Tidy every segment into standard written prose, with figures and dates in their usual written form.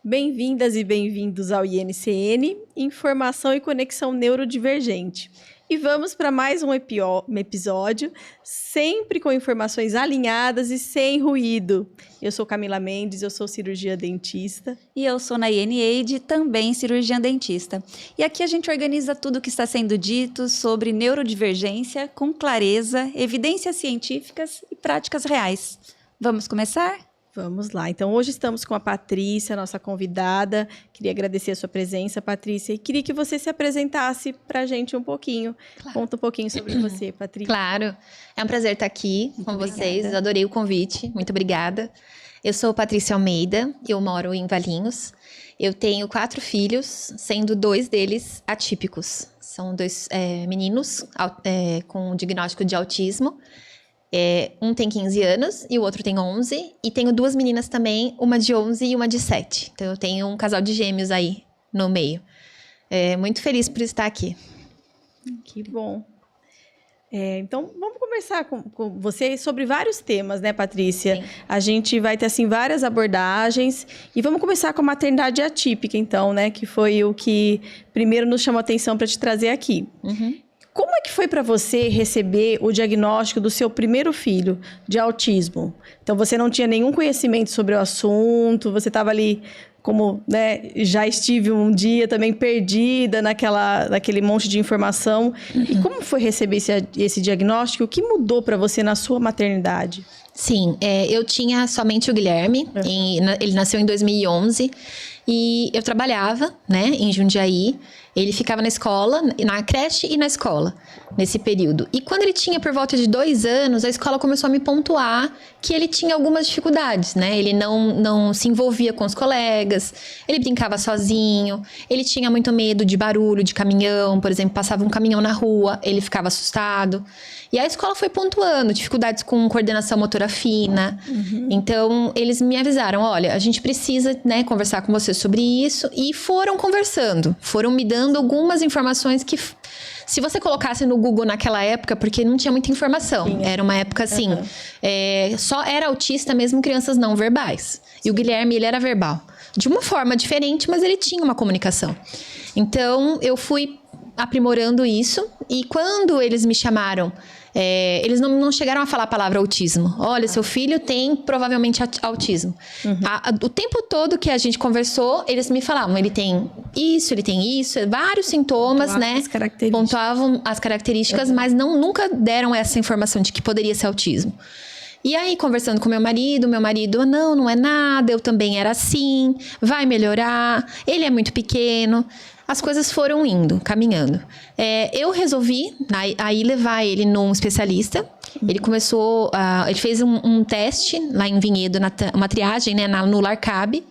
Bem-vindas e bem-vindos ao INCN, Informação e Conexão Neurodivergente. E vamos para mais um episódio, sempre com informações alinhadas e sem ruído. Eu sou Camila Mendes, eu sou cirurgiã dentista. E eu sou Nayene Eide, também cirurgiã dentista. E aqui a gente organiza tudo o que está sendo dito sobre neurodivergência com clareza, evidências científicas e práticas reais. Vamos começar? Vamos lá. Então, hoje estamos com a Patrícia, nossa convidada. Queria agradecer a sua presença, Patrícia. E queria que você se apresentasse para a gente um pouquinho. Claro. Conta um pouquinho sobre você, Patrícia. Claro. É um prazer estar aqui com vocês. Adorei o convite. Muito obrigada. Eu sou Patrícia Almeida. Eu moro em Valinhos. Eu tenho 4 filhos, sendo 2 deles atípicos. São 2 meninos com diagnóstico de autismo. Um tem 15 anos e o outro tem 11. E tenho 2 meninas também, uma de 11 e uma de 7. Então, eu tenho um casal de gêmeos aí no meio. Muito feliz por estar aqui. Que bom. Então, vamos conversar com você sobre vários temas, né, Patrícia? Sim. A gente vai ter, assim, várias abordagens. E vamos começar com a maternidade atípica, então, né? Que foi o que primeiro nos chamou a atenção para te trazer aqui. Uhum. Como é que foi para você receber o diagnóstico do seu primeiro filho de autismo? Então, você não tinha nenhum conhecimento sobre o assunto, você estava ali como, né, já estive um dia também perdida naquele monte de informação. Uhum. E como foi receber esse diagnóstico? O que mudou para você na sua maternidade? Sim, eu tinha somente o Guilherme, ele nasceu em 2011 e eu trabalhava, né, em Jundiaí. Ele ficava na escola, na creche e na escola, nesse período. E quando ele tinha por volta de 2 anos, a escola começou a me pontuar que ele tinha algumas dificuldades, né? Ele não se envolvia com os colegas, ele brincava sozinho, ele tinha muito medo de barulho, de caminhão, por exemplo, passava um caminhão na rua, ele ficava assustado. E a escola foi pontuando dificuldades com coordenação motora fina. Uhum. Então, eles me avisaram, olha, a gente precisa, né, conversar com você sobre isso. E foram conversando, foram me dando algumas informações que, se você colocasse no Google naquela época, porque não tinha muita informação. Sim. Era uma época assim, só era autista mesmo crianças não verbais. E o Guilherme, ele era verbal. De uma forma diferente, mas ele tinha uma comunicação. Então, eu fui aprimorando isso. E quando eles me chamaram... eles não chegaram a falar a palavra autismo. Olha, seu filho tem provavelmente autismo. Uhum. O tempo todo que a gente conversou, eles me falavam, ele tem isso, vários sintomas, né? Pontuavam as características, uhum. Mas nunca deram essa informação de que poderia ser autismo. E aí, conversando com meu marido, não é nada, eu também era assim, vai melhorar, ele é muito pequeno. As coisas foram indo, caminhando. Eu resolvi aí levar ele num especialista. Ele começou, ele fez um teste lá em Vinhedo, uma triagem, né, no LARCAB.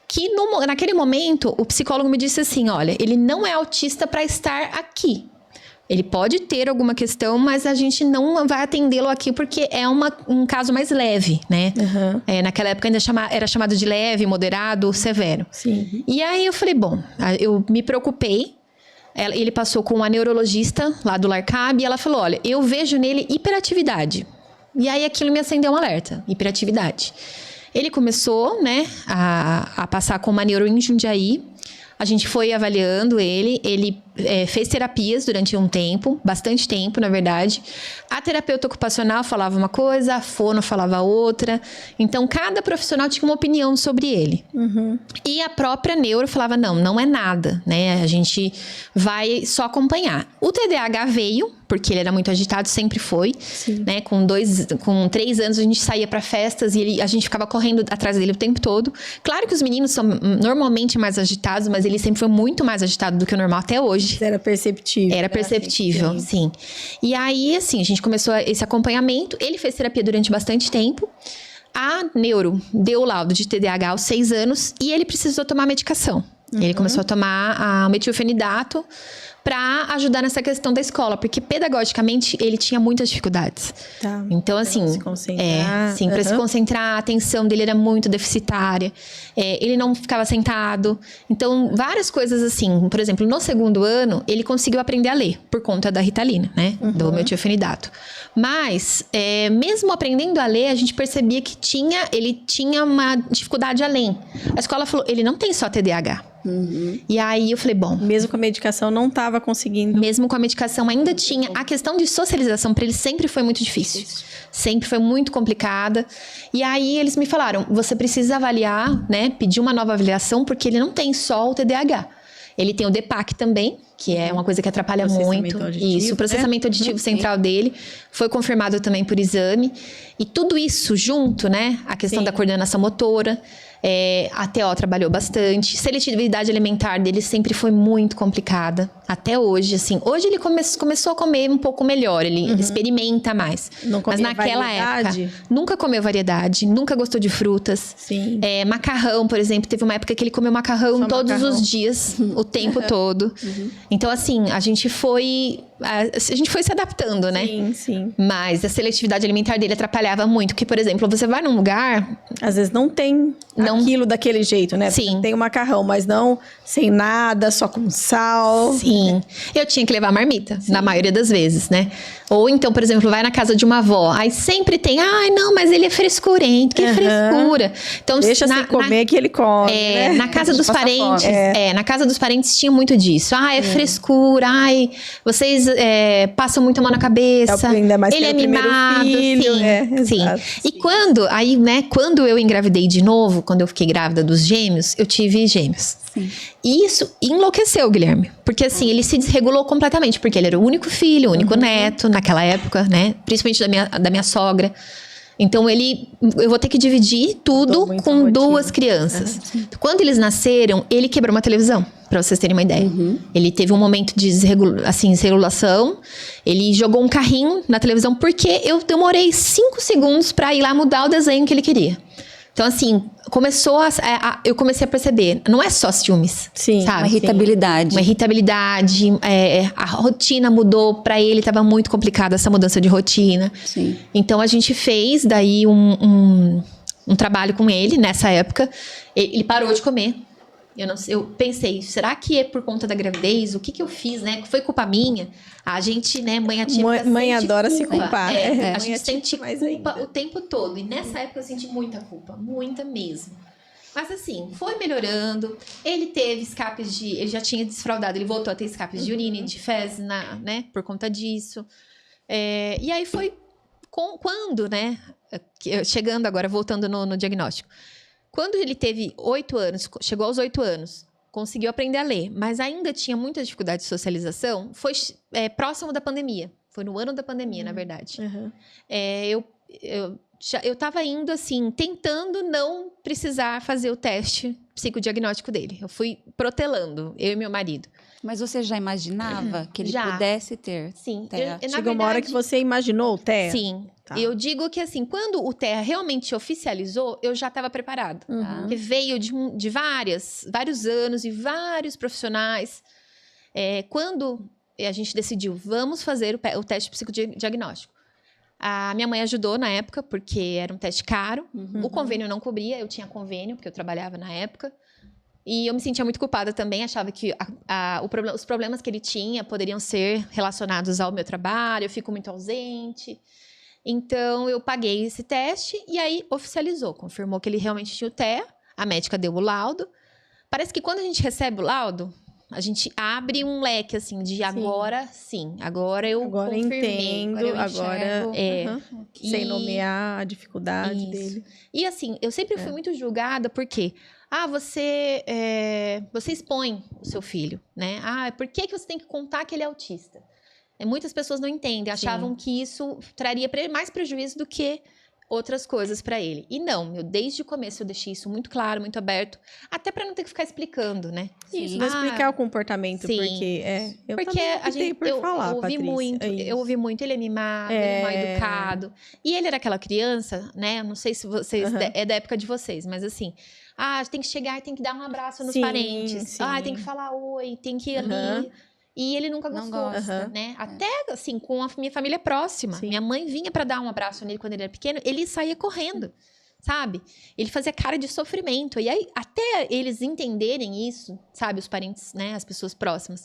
Que naquele momento, o psicólogo me disse assim, olha, ele não é autista para estar aqui. Ele pode ter alguma questão, mas a gente não vai atendê-lo aqui porque é um caso mais leve, né? Uhum. Naquela época ainda era chamado de leve, moderado, severo. Sim. E aí eu falei, bom, eu me preocupei. Ele passou com uma neurologista lá do LARCAB e ela falou, olha, eu vejo nele hiperatividade. E aí aquilo me acendeu um alerta, hiperatividade. Ele começou, né, a passar com uma neuro em Jundiaí. A gente foi avaliando ele fez terapias durante um tempo, bastante tempo, na verdade. A terapeuta ocupacional falava uma coisa, a fono falava outra. Então, cada profissional tinha uma opinião sobre ele. Uhum. E a própria neuro falava, não é nada, né? A gente vai só acompanhar. O TDAH veio, porque ele era muito agitado, sempre foi. Sim. Né? Com 3 anos, a gente saía para festas e a gente ficava correndo atrás dele o tempo todo. Claro que os meninos são normalmente mais agitados, mas ele sempre foi muito mais agitado do que o normal até hoje. Era perceptível. Era perceptível, sim. E aí, assim, a gente começou esse acompanhamento. Ele fez terapia durante bastante tempo. A neuro deu o laudo de TDAH aos 6 anos e ele precisou tomar medicação. Uhum. Ele começou a tomar a metilfenidato para ajudar nessa questão da escola, porque pedagogicamente ele tinha muitas dificuldades. Tá. Então, assim, se concentrar. para se concentrar, a atenção dele era muito deficitária, ele não ficava sentado. Então, várias coisas assim. Por exemplo, no segundo ano, ele conseguiu aprender a ler, por conta da Ritalina, né? Do metilfenidato. Mas, mesmo aprendendo a ler, a gente percebia que ele tinha uma dificuldade além. A escola falou, ele não tem só TDAH. E aí eu falei, bom... Mesmo com a medicação, não estava conseguindo. Mesmo com a medicação, ainda tinha... A questão de socialização para ele sempre foi muito difícil. Sempre foi muito complicada. E aí eles me falaram, você precisa avaliar, né? Pedir uma nova avaliação, porque ele não tem só o TDAH. Ele tem o DPAC também, que é uma coisa que atrapalha muito. Isso, o processamento auditivo central dele foi confirmado também por exame. E tudo isso junto, né? A questão da coordenação motora. A TO trabalhou bastante. Seletividade alimentar dele sempre foi muito complicada. Até hoje, assim. Hoje ele começou a comer um pouco melhor. Ele experimenta mais. Não comia Mas naquela variedade? época, nunca comeu variedade. Nunca gostou de frutas. Sim. Macarrão, por exemplo. Teve uma época que ele comeu macarrão todos os dias. O tempo todo. Então, assim, a gente foi se adaptando, né? Sim, sim. Mas a seletividade alimentar dele atrapalhava muito. Porque, por exemplo, você vai num lugar... Às vezes não tem aquilo daquele jeito, né? Sim. Tem o macarrão, mas não sem nada, só com sal. Sim. Eu tinha que levar marmita, na maioria das vezes, né? Ou então, por exemplo, vai na casa de uma avó. Aí sempre tem, não, mas ele é frescurento. Que frescura. Então, deixa sem comer que ele come, né? Na casa dos parentes... na casa dos parentes tinha muito disso. É frescura. Vocês passam muito a mão na cabeça. Ainda mais ele é primeiro mimado. filho. Sim. Exato. E quando eu engravidei de novo, quando eu fiquei grávida dos gêmeos, eu tive gêmeos. Sim. E isso enlouqueceu o Guilherme. Porque assim, ele se desregulou completamente. Porque ele era o único filho, o único neto naquela época, né? Principalmente da minha sogra. Então, eu vou ter que dividir tudo com duas crianças. Quando eles nasceram, ele quebrou uma televisão, pra vocês terem uma ideia. Ele teve um momento de desregulação. Ele jogou um carrinho na televisão, porque eu demorei 5 segundos pra ir lá mudar o desenho que ele queria. Então, assim, eu comecei a perceber, não é só ciúmes, Sim, sabe? Uma irritabilidade. Uma irritabilidade, a rotina mudou, pra ele estava muito complicada essa mudança de rotina. Sim. Então, a gente fez daí um trabalho com ele nessa época. Ele parou de comer. Eu pensei, será que é por conta da gravidez? O que eu fiz, né? Foi culpa minha? A gente, né, mãe atípica mãe sente adora culpa. se culpar. A gente sente culpa ainda. o tempo todo. E nessa época eu senti muita culpa. Muita mesmo. Mas assim, foi melhorando. Ele teve escapes ele já tinha desfraudado. Ele voltou a ter escapes de urina e de fezes, né? Por conta disso. E aí foi quando, né? Chegando agora, voltando no diagnóstico. Quando ele teve 8 anos, chegou aos 8 anos, conseguiu aprender a ler, mas ainda tinha muita dificuldade de socialização, foi próximo da pandemia. Foi no ano da pandemia, na verdade. Eu tava indo, assim, tentando não precisar fazer o teste psicodiagnóstico dele. Eu fui protelando, eu e meu marido. Mas você já imaginava que ele Já. pudesse ter? Sim. Chegou uma hora que você imaginou o TEA? Sim. Tá. Eu digo que, assim, quando o TEA realmente oficializou, eu já estava preparada. Porque veio de vários anos e vários profissionais. Quando a gente decidiu, vamos fazer o teste psicodiagnóstico. A minha mãe ajudou na época, porque era um teste caro. O convênio não cobria, eu tinha convênio, porque eu trabalhava na época. E eu me sentia muito culpada também, achava que os problemas que ele tinha poderiam ser relacionados ao meu trabalho, eu fico muito ausente. Então, eu paguei esse teste e aí oficializou, confirmou que ele realmente tinha o TEA, a médica deu o laudo. Parece que quando a gente recebe o laudo, a gente abre um leque, assim, de agora eu confirmei. Entendo, agora sem E- nomear a dificuldade Isso. dele. E assim, eu sempre fui muito julgada porque... você expõe o seu filho, né? Por que você tem que contar que ele é autista? Muitas pessoas não entendem, achavam que isso traria mais prejuízo do que outras coisas para ele. E não, desde o começo eu deixei isso muito claro, muito aberto, até para não ter que ficar explicando, né? Isso, não explicar o comportamamente, sim. porque eu Porque também a gente, por falar, Patrícia. eu ouvi muito, ele é mimado, ele é mal educado. E ele era aquela criança, né? Eu não sei se vocês, é da época de vocês, mas assim... tem que chegar e tem que dar um abraço nos parentes. Sim. Tem que falar oi, tem que ir ali. e ele nunca Não gostou, gosta. né? Até, assim, com a minha família próxima. Sim. Minha mãe vinha pra dar um abraço nele quando ele era pequeno, ele saía correndo, sabe? Ele fazia cara de sofrimento. E aí, até eles entenderem isso, sabe? Os parentes, né? As pessoas próximas.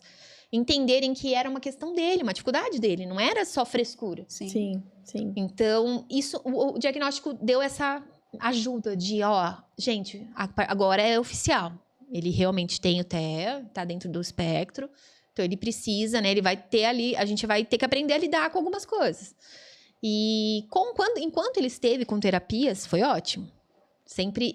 Entenderem que era uma questão dele, uma dificuldade dele. Não era só frescura. Sim, sim. Então, isso, o diagnóstico deu essa ajuda de, ó, gente, agora é oficial. Ele realmente tem o TEA, tá dentro do espectro. Então, ele precisa, né? Ele vai ter ali, a gente vai ter que aprender a lidar com algumas coisas. E enquanto ele esteve com terapias, foi ótimo. Sempre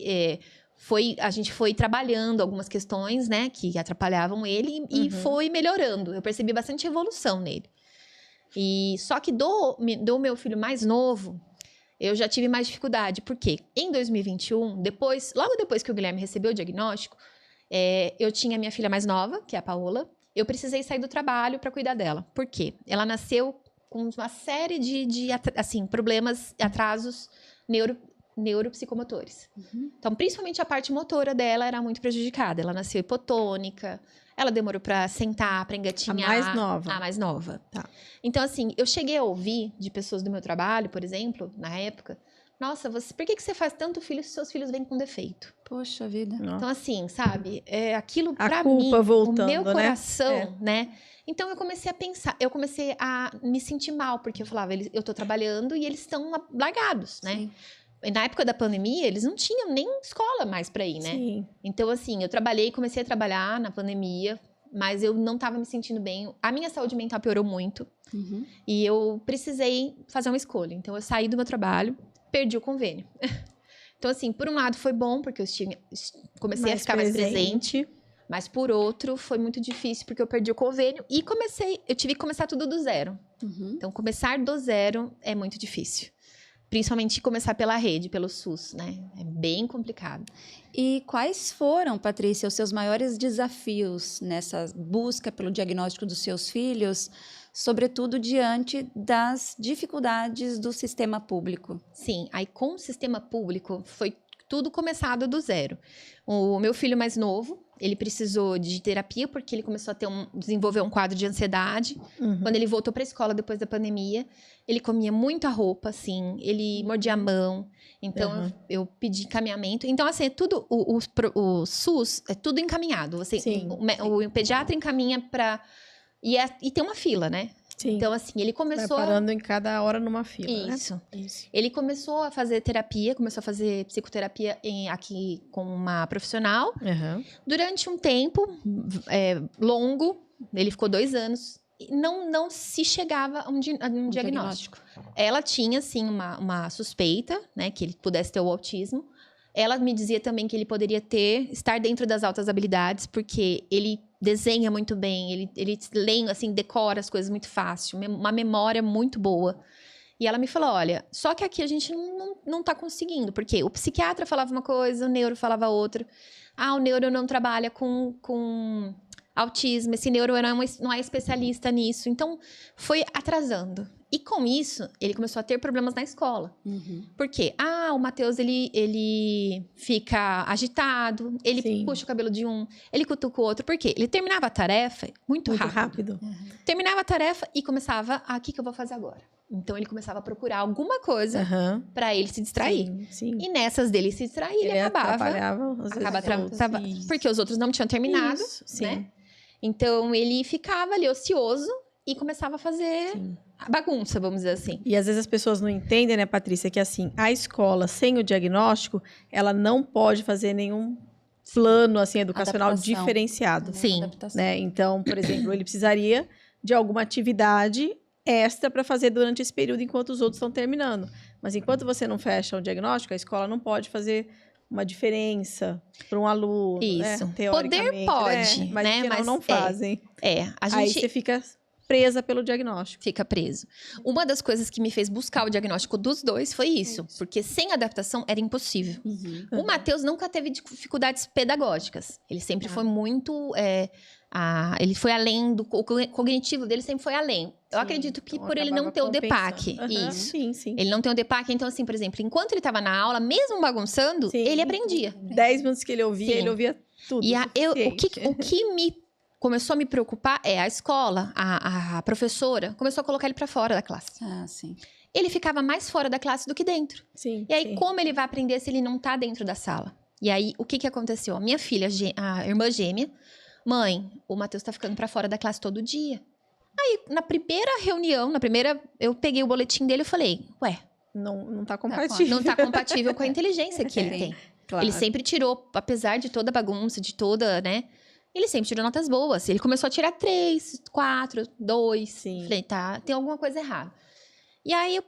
a gente foi trabalhando algumas questões, né? Que atrapalhavam ele e foi melhorando. Eu percebi bastante evolução nele. E só que do meu filho mais novo, eu já tive mais dificuldade. Por quê? Em 2021, logo depois que o Guilherme recebeu o diagnóstico, eu tinha minha filha mais nova, que é a Paola. Eu precisei sair do trabalho para cuidar dela. Por quê? Ela nasceu com uma série de problemas, atrasos neuropsicomotores. Então, principalmente a parte motora dela era muito prejudicada. Ela nasceu hipotônica, ela demorou para sentar, para engatinhar. A mais nova. A mais nova. Tá. Então, assim, eu cheguei a ouvir de pessoas do meu trabalho, por exemplo, na época, nossa, por que você faz tanto filho se seus filhos vêm com defeito? Poxa vida. Então, assim, sabe? Aquilo A pra culpa mim, voltando, o meu né? coração, né? Então, eu comecei a pensar, eu comecei a me sentir mal, porque eu falava, eu tô trabalhando e eles estão largados, né? Sim. E na época da pandemia, eles não tinham nem escola mais pra ir, né? Sim. Então, assim, comecei a trabalhar na pandemia, mas eu não tava me sentindo bem. A minha saúde mental piorou muito e eu precisei fazer uma escolha. Então, eu saí do meu trabalho, perdi o convênio. Então, assim, por um lado foi bom, porque eu comecei a ficar mais presente. Mas, por outro, foi muito difícil, porque eu perdi o convênio e eu tive que começar tudo do zero. Então, começar do zero é muito difícil. Principalmente começar pela rede, pelo SUS, né? É bem complicado. E quais foram, Patrícia, os seus maiores desafios nessa busca pelo diagnóstico dos seus filhos, sobretudo diante das dificuldades do sistema público? Sim, aí com o sistema público foi tudo começado do zero. O meu filho mais novo, ele precisou de terapia porque ele começou a desenvolver um quadro de ansiedade. Quando ele voltou para a escola depois da pandemia, ele comia muita roupa, assim, ele mordia a mão. Então, eu pedi encaminhamento. Então, assim, é tudo, o SUS é tudo encaminhado. O pediatra encaminha para... E tem uma fila, né? Sim. Então, assim, ele começou... Vai parando em cada hora numa fila, Isso. né? Isso. Ele começou a fazer terapia, começou a fazer psicoterapia aqui com uma profissional. Durante um tempo longo, ele ficou 2 anos, e não se chegava a um diagnóstico. Ela tinha, sim, uma suspeita, né, que ele pudesse ter o autismo. Ela me dizia também que ele poderia estar dentro das altas habilidades, porque ele desenha muito bem, ele lê, assim, decora as coisas muito fácil, uma memória muito boa. E ela me falou, olha, só que aqui a gente não tá conseguindo, porque o psiquiatra falava uma coisa, o neuro falava outra. O neuro não trabalha com autismo, esse neuro não é especialista nisso. Então, foi atrasando. E com isso, ele começou a ter problemas na escola. Por quê? O Matheus, ele fica agitado, ele puxa o cabelo de um, ele cutuca o outro. Por quê? Ele terminava a tarefa muito rápido. Terminava a tarefa e começava, o que eu vou fazer agora? Então, ele começava a procurar alguma coisa pra ele se distrair. Sim. E nessas dele se distrair, ele acabava... Porque os outros não tinham terminado, né? Então, ele ficava ali ocioso e começava a fazer bagunça, vamos dizer assim. E às vezes as pessoas não entendem, né, Patrícia, que assim, a escola sem o diagnóstico, ela não pode fazer nenhum plano assim educacional diferenciado. Sim. Né? Então, por exemplo, ele precisaria de alguma atividade extra para fazer durante esse período enquanto os outros estão terminando. Mas enquanto você não fecha o diagnóstico, a escola não pode fazer uma diferença para um aluno. Isso. Né? Teoricamente, poder pode, né? Mas né? em geral não fazem. A gente... Aí você fica presa pelo diagnóstico. Fica preso. Uma das coisas que me fez buscar o diagnóstico dos dois foi isso. Porque sem adaptação era impossível. O Matheus nunca teve dificuldades pedagógicas. Ele sempre foi muito... ele foi além do... O cognitivo dele sempre foi além. Eu acredito que então por ele não ter o DEPAC. Isso. Sim. Ele não tem o DEPAC. Então, assim, por exemplo, enquanto ele estava na aula, mesmo bagunçando, ele aprendia. 10 minutos que ele ouvia tudo. E o que me começou a me preocupar é a escola, a professora começou a colocar ele para fora da classe. Ah, sim. Ele ficava mais fora da classe do que dentro. Sim. E aí, sim. como ele vai aprender se ele não tá dentro da sala? E aí, o que aconteceu? A minha filha, a irmã gêmea, mãe, o Matheus tá ficando pra fora da classe todo dia. Aí, na primeira reunião, eu peguei o boletim dele e falei, ué, Não tá compatível. não tá compatível com a inteligência que ele Sim. tem. Claro. Ele sempre tirou, apesar de toda a bagunça, de toda, né? Ele sempre tirou notas boas. Ele começou a tirar 3, 4, 2. Sim. Falei, tá, tem alguma coisa errada. E aí eu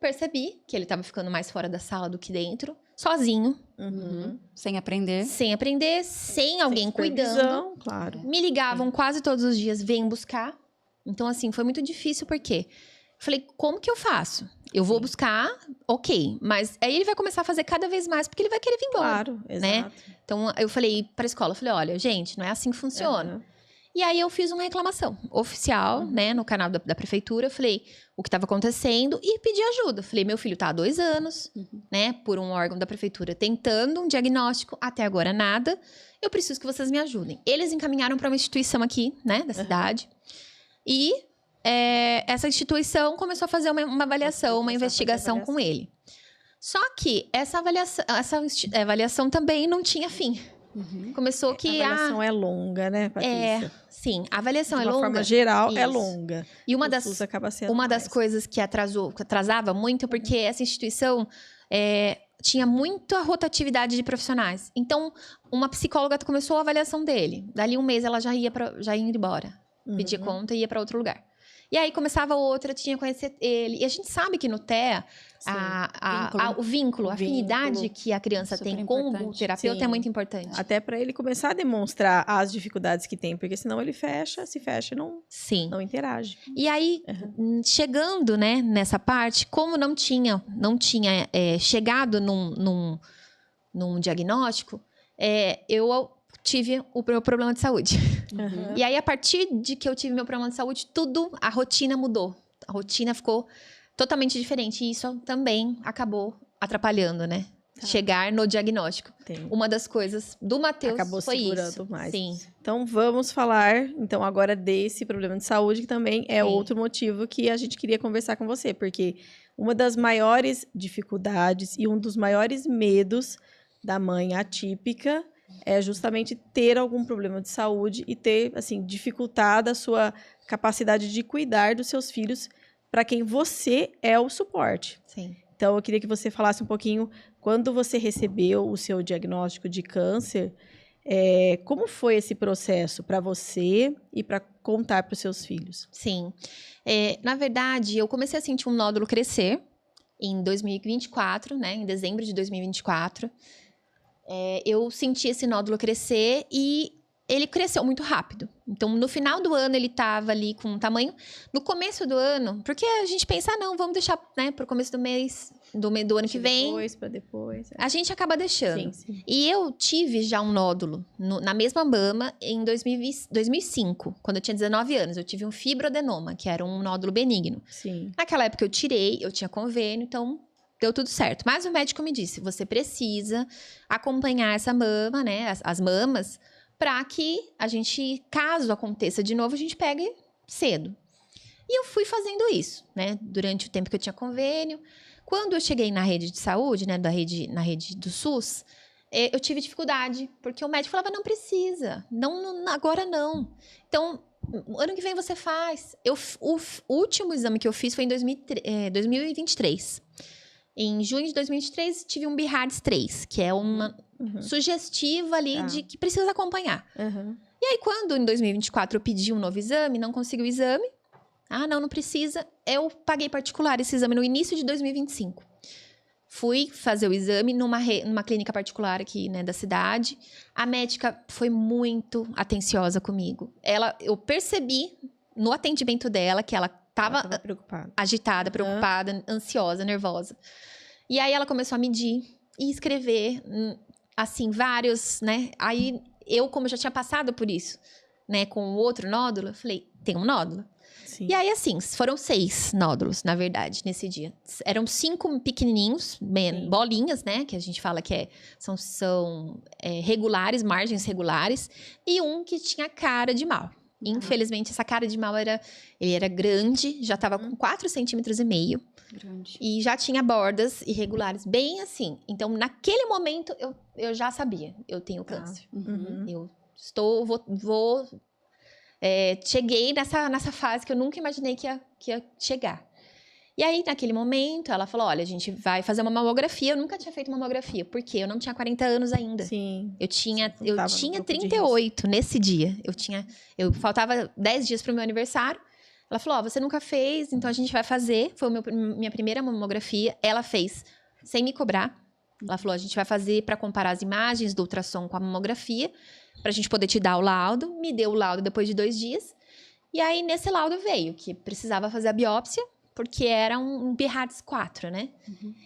percebi que ele tava ficando mais fora da sala do que dentro, sozinho, Uhum. Sem aprender. sem aprender, sem alguém cuidando. Supervisão, claro. Me ligavam quase todos os dias, vem buscar. Então, assim, foi muito difícil, porque falei, como que eu faço? Eu vou buscar, ok. Mas aí ele vai começar a fazer cada vez mais, porque ele vai querer vir embora. Claro, né? exato. Então, eu falei pra escola, falei, olha, gente, não é assim que funciona. Uhum. E aí, eu fiz uma reclamação oficial, né, no canal da prefeitura. Falei o que estava acontecendo e pedi ajuda. Falei, meu filho tá há 2 anos, né, por um órgão da prefeitura, tentando um diagnóstico, até agora nada. Eu preciso que vocês me ajudem. Eles encaminharam para uma instituição aqui, né, da cidade. E essa instituição começou a fazer uma avaliação, uma investigação com ele. Só que essa avaliação também não tinha fim. Começou que A avaliação é longa, né, Patrícia? sim, a avaliação De é uma longa. forma geral, é Isso. longa. E uma O das, SUS acaba sendo uma das mais. coisas que atrasava muito, porque essa instituição tinha muita rotatividade de profissionais. Então, uma psicóloga começou a avaliação dele. Dali um mês, ela já ia embora. Pedia conta e ia para outro lugar. E aí, começava outra, tinha que conhecer ele. E a gente sabe que no TEA, o vínculo, a afinidade que a criança Super tem com o importante. terapeuta é Sim. muito importante. Até para ele começar a demonstrar as dificuldades que tem, porque senão ele se fecha e Sim. não interage. E aí, chegando, né, nessa parte, como não tinha chegado num diagnóstico, eu tive o meu problema de saúde. Uhum. E aí, a partir de que eu tive meu problema de saúde, a rotina mudou. A rotina ficou totalmente diferente. E isso também acabou atrapalhando, né? Chegar no diagnóstico. Tem. Uma das coisas do Matheus Acabou foi segurando isso. mais. Sim. Então, vamos falar, então, agora desse problema de saúde, que também é Sim. outro motivo que a gente queria conversar com você, porque uma das maiores dificuldades e um dos maiores medos da mãe atípica é justamente ter algum problema de saúde e ter, assim, dificultado a sua capacidade de cuidar dos seus filhos, para quem você é o suporte. Sim. Então, eu queria que você falasse um pouquinho, quando você recebeu o seu diagnóstico de câncer, como foi esse processo para você e para contar para os seus filhos? Sim. Na verdade, eu comecei a sentir um nódulo crescer em 2024, né? Em dezembro de 2024. Eu senti esse nódulo crescer e ele cresceu muito rápido. Então, no final do ano, ele estava ali com um tamanho. No começo do ano, porque a gente pensa, não, vamos deixar, né, para o começo do mês, do ano que vem. Depois. A gente acaba deixando. Sim. E eu tive já um nódulo na mesma mama em 2005, quando eu tinha 19 anos. Eu tive um fibroadenoma, que era um nódulo benigno. Sim. Naquela época eu tirei, eu tinha convênio, então deu tudo certo. Mas o médico me disse, você precisa acompanhar essa mama, né, as mamas, para que a gente, caso aconteça de novo, a gente pegue cedo. E eu fui fazendo isso, né, durante o tempo que eu tinha convênio. Quando eu cheguei na rede de saúde, né, na rede do SUS, eu tive dificuldade, porque o médico falava, não precisa, agora não. Então, ano que vem você faz. O último exame que eu fiz foi em 2023. Em junho de 2023, tive um BIRADS 3, que é uma sugestiva ali de que precisa acompanhar. Uhum. E aí, quando em 2024 eu pedi um novo exame, não consegui o exame. Ah, não precisa. Eu paguei particular esse exame no início de 2025. Fui fazer o exame numa clínica particular aqui, né, da cidade. A médica foi muito atenciosa comigo. Eu percebi no atendimento dela que ela estava preocupada. agitada, preocupada, ansiosa, nervosa. E aí ela começou a medir e escrever, assim, vários, né? Aí eu, como já tinha passado por isso, né, com o outro nódulo, eu falei, tem um nódulo. Sim. E aí, assim, foram 6 nódulos, na verdade, nesse dia. Eram 5 pequenininhos, bolinhas, né? Que a gente fala que são regulares, margens regulares. E um que tinha cara de mal. Infelizmente, essa cara de mal ele era grande, já tava com 4,5 centímetros. Grande. E já tinha bordas irregulares, bem assim. Então, naquele momento, eu já sabia, eu tenho câncer. Eu cheguei nessa fase que eu nunca imaginei que ia chegar. E aí, naquele momento, ela falou, olha, a gente vai fazer uma mamografia. Eu nunca tinha feito mamografia, porque eu não tinha 40 anos ainda. Sim. Eu tinha no grupo de 38 nesse dia. Faltava 10 dias pro meu aniversário. Ela falou, você nunca fez, então a gente vai fazer. Foi minha primeira mamografia. Ela fez sem me cobrar. Ela falou, a gente vai fazer para comparar as imagens do ultrassom com a mamografia, pra gente poder te dar o laudo. Me deu o laudo depois de 2 dias. E aí, nesse laudo veio que precisava fazer a biópsia, porque era um BRADS 4, né?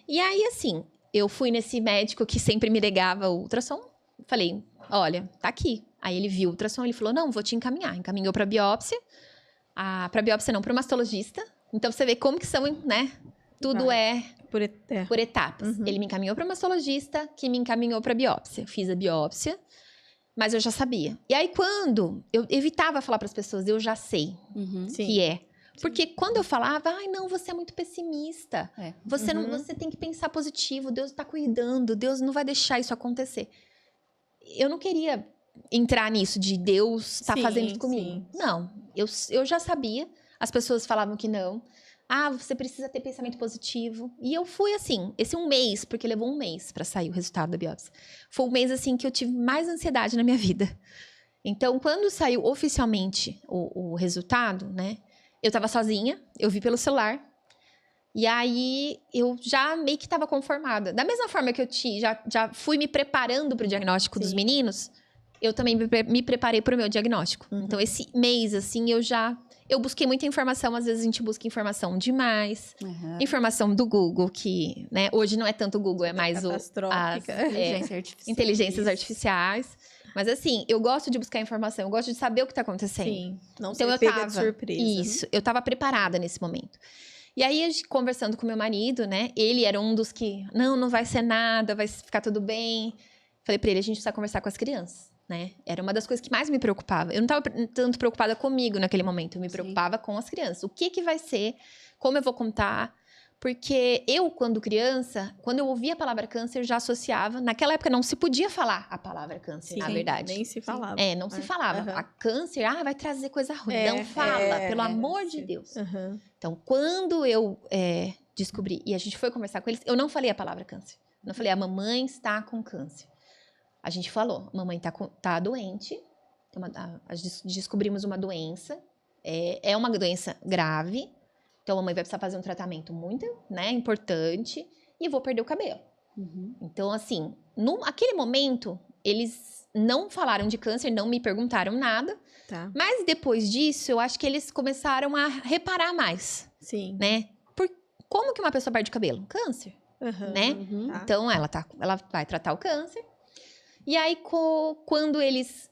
E aí, assim, eu fui nesse médico que sempre me negava o ultrassom. Falei, olha, tá aqui. Aí ele viu o ultrassom, ele falou, não, vou te encaminhar. Encaminhou pra biópsia. Pra biópsia não, pro mastologista. Então, você vê como que são, né? Tudo por etapas. Ele me encaminhou pro mastologista, que me encaminhou pra biópsia. Fiz a biópsia, mas eu já sabia. E aí, quando eu evitava falar pras pessoas, eu já sei que é. Porque quando eu falava, não, você é muito pessimista. Você tem que pensar positivo, Deus tá cuidando, Deus não vai deixar isso acontecer. Eu não queria entrar nisso de Deus tá fazendo isso comigo. Não, eu já sabia. As pessoas falavam que não. Você precisa ter pensamento positivo. E eu fui assim, esse 1 mês, porque levou 1 mês pra sair o resultado da biópsia. Foi um mês assim que eu tive mais ansiedade na minha vida. Então, quando saiu oficialmente o resultado, né? Eu tava sozinha, eu vi pelo celular. E aí, eu já meio que tava conformada. Da mesma forma que eu já fui me preparando pro diagnóstico dos meninos, eu também me preparei pro meu diagnóstico. Então, esse mês, assim, eu busquei muita informação. Às vezes, a gente busca informação demais. Informação do Google, que, né, hoje não é tanto o Google, é mais inteligências artificiais. Mas assim, eu gosto de buscar informação, eu gosto de saber o que tá acontecendo. Sim, não então, ser pega de surpresa. Isso, eu tava preparada nesse momento. E aí, conversando com meu marido, né, ele era um dos que, não vai ser nada, vai ficar tudo bem. Falei pra ele, a gente precisa conversar com as crianças, né? Era uma das coisas que mais me preocupava. Eu não tava tanto preocupada comigo naquele momento, eu me preocupava com as crianças. O que vai ser, como eu vou contar. Porque eu, quando criança, quando eu ouvia a palavra câncer, já associava... Naquela época não se podia falar a palavra câncer, na verdade. Nem se falava. Não se falava. A câncer, vai trazer coisa ruim. Não fala, pelo amor de Deus. Então, quando eu descobri, e a gente foi conversar com eles, eu não falei a palavra câncer. Não falei, a mamãe está com câncer. A gente falou, a mamãe tá doente, descobrimos uma doença, é uma doença grave. Então, a mamãe vai precisar fazer um tratamento muito, né, importante. E eu vou perder o cabelo. Então, assim, naquele momento, eles não falaram de câncer, não me perguntaram nada. Tá. Mas, depois disso, eu acho que eles começaram a reparar mais. Sim. Né? Como que uma pessoa perde o cabelo? Câncer, né? Tá. Então, ela vai tratar o câncer. E aí, quando eles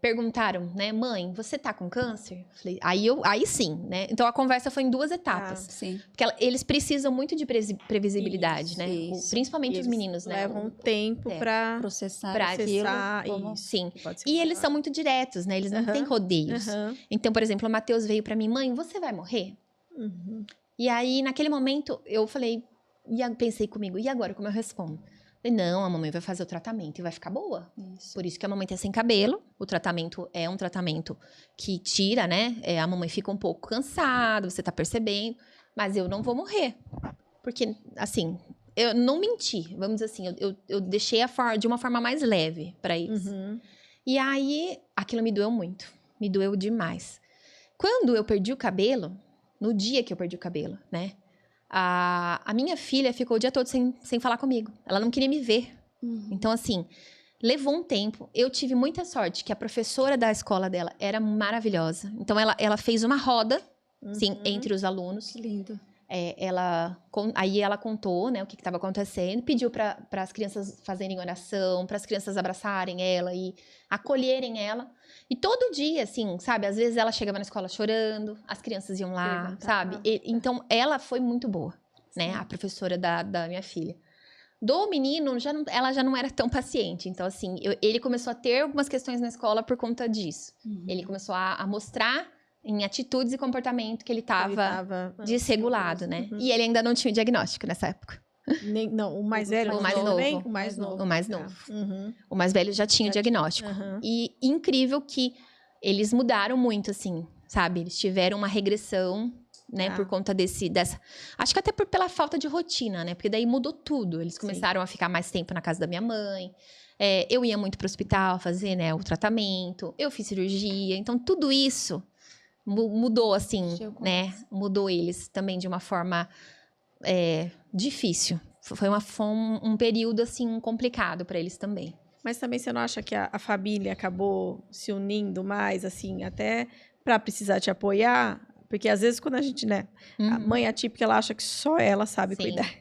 perguntaram, né, mãe, você tá com câncer? Falei, aí sim, né? Então, a conversa foi em 2 etapas. Sim. Porque eles precisam muito de previsibilidade, Isso, né? isso. Principalmente os meninos, né? Levam um tempo pra Processar aquilo. Sim. Pode ser E eles falado. são muito diretos, né? Eles não têm rodeios. Então, por exemplo, o Matheus veio pra mim, mãe, você vai morrer? E aí, naquele momento, eu falei, pensei comigo, e agora, como eu respondo? Falei, não, a mamãe vai fazer o tratamento e vai ficar boa. Por isso que a mamãe tá sem cabelo. O tratamento é um tratamento que tira, né? A mamãe fica um pouco cansada, você tá percebendo. Mas eu não vou morrer. Porque, assim, eu não menti. Vamos dizer assim, eu deixei de uma forma mais leve pra eles. E aí, aquilo me doeu muito. Me doeu demais. Quando eu perdi o cabelo, no dia que eu perdi o cabelo, né? A minha filha ficou o dia todo sem falar comigo. Ela não queria me ver. Então, assim, levou um tempo. Eu tive muita sorte que a professora da escola dela era maravilhosa. Então, ela fez uma roda, assim, entre os alunos. Que lindo. Aí ela contou, né, o que estava acontecendo, pediu para as crianças fazerem oração, para as crianças abraçarem ela e acolherem ela. E todo dia, assim, sabe? Às vezes ela chegava na escola chorando, as crianças iam lá, sabe? Então, ela foi muito boa, né? A professora da minha filha. Do menino, ela já não era tão paciente. Então, assim, ele começou a ter algumas questões na escola por conta disso. Ele começou a mostrar em atitudes e comportamento que ele estava desregulado, né? E ele ainda não tinha o diagnóstico nessa época. Não, o mais velho? O mais novo. O mais novo. O mais novo. O mais velho já tinha o diagnóstico. E incrível que eles mudaram muito, assim, sabe? Eles tiveram uma regressão, né? Por conta dessa... Acho que até pela falta de rotina, né? Porque daí mudou tudo. Eles começaram a ficar mais tempo na casa da minha mãe. Eu ia muito pro hospital fazer, né, o tratamento. Eu fiz cirurgia. Então, tudo isso mudou, assim, né? Mudou eles também de uma forma difícil. Foi um período, assim, complicado para eles também. Mas também você não acha que a família acabou se unindo mais, assim, até para precisar te apoiar? Porque às vezes quando a gente, né, a mãe atípica, ela acha que só ela sabe cuidar.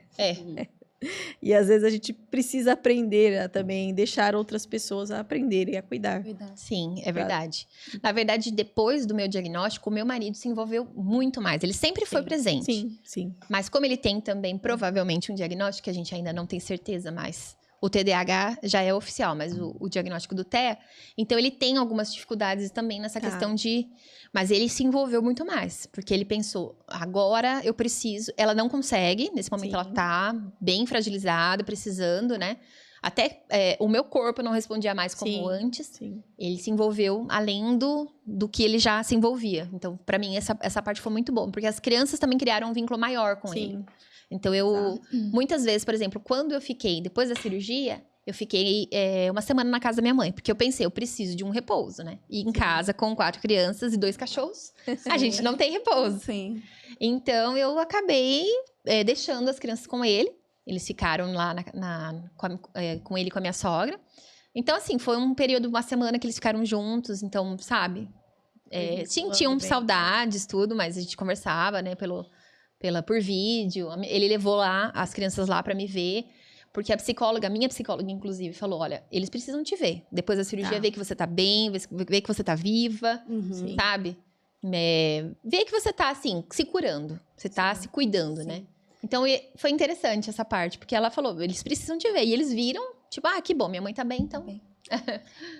E às vezes a gente precisa aprender a também deixar outras pessoas a aprenderem a cuidar. Sim, é verdade. Na verdade, depois do meu diagnóstico, o meu marido se envolveu muito mais. Ele sempre foi presente. Sim. Mas como ele tem também, provavelmente, um diagnóstico, que a gente ainda não tem certeza, mas o TDAH já é oficial, mas o diagnóstico do TEA, então ele tem algumas dificuldades também nessa questão de... Mas ele se envolveu muito mais, porque ele pensou, agora eu preciso... Ela não consegue, nesse momento ela tá bem fragilizada, precisando, né? Até o meu corpo não respondia mais como antes. Ele se envolveu além do que ele já se envolvia. Então, para mim, essa parte foi muito boa, porque as crianças também criaram um vínculo maior com ele. Então, muitas vezes, por exemplo, quando eu fiquei, depois da cirurgia, eu fiquei uma semana na casa da minha mãe, porque eu pensei, eu preciso de um repouso, né? E em casa, com 4 crianças e 2 cachorros, a gente não tem repouso. Então, eu acabei deixando as crianças com ele. Eles ficaram lá com ele e com a minha sogra. Então, assim, foi um período, uma semana que eles ficaram juntos. Então, sabe? Tinham saudades, tudo, mas a gente conversava, né? Por vídeo. Ele levou lá as crianças lá pra me ver. Porque minha psicóloga, inclusive, falou, olha, eles precisam te ver. Depois da cirurgia, ver que você tá bem, ver que você tá viva, sabe? Ver que você tá, assim, se curando. Você tá se cuidando, né? Então, foi interessante essa parte. Porque ela falou, eles precisam te ver. E eles viram, tipo, que bom, minha mãe tá bem, então...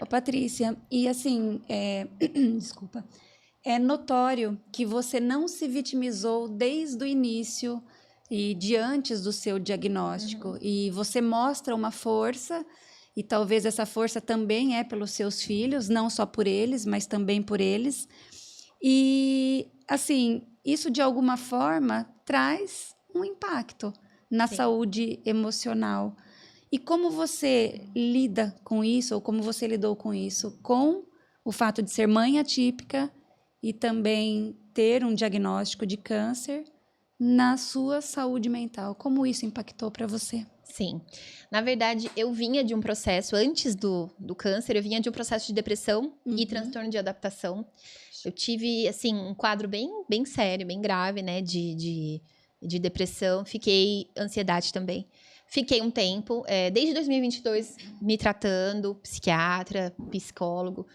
Ô, Patrícia, e assim, desculpa... É notório que você não se vitimizou desde o início e de antes do seu diagnóstico. E você mostra uma força, e talvez essa força também é pelos seus filhos, não só por eles, mas também por eles. E, assim, isso de alguma forma traz um impacto na saúde emocional. E como você lida com isso, ou como você lidou com isso, com o fato de ser mãe atípica e também ter um diagnóstico de câncer na sua saúde mental? Como isso impactou para você? Sim. Na verdade, eu vinha de um processo, antes do câncer, eu vinha de um processo de depressão e transtorno de adaptação. Eu tive, assim, um quadro bem sério, bem grave, né, de depressão. Fiquei ansiedade também. Fiquei um tempo, desde 2022, me tratando, psiquiatra, psicólogo.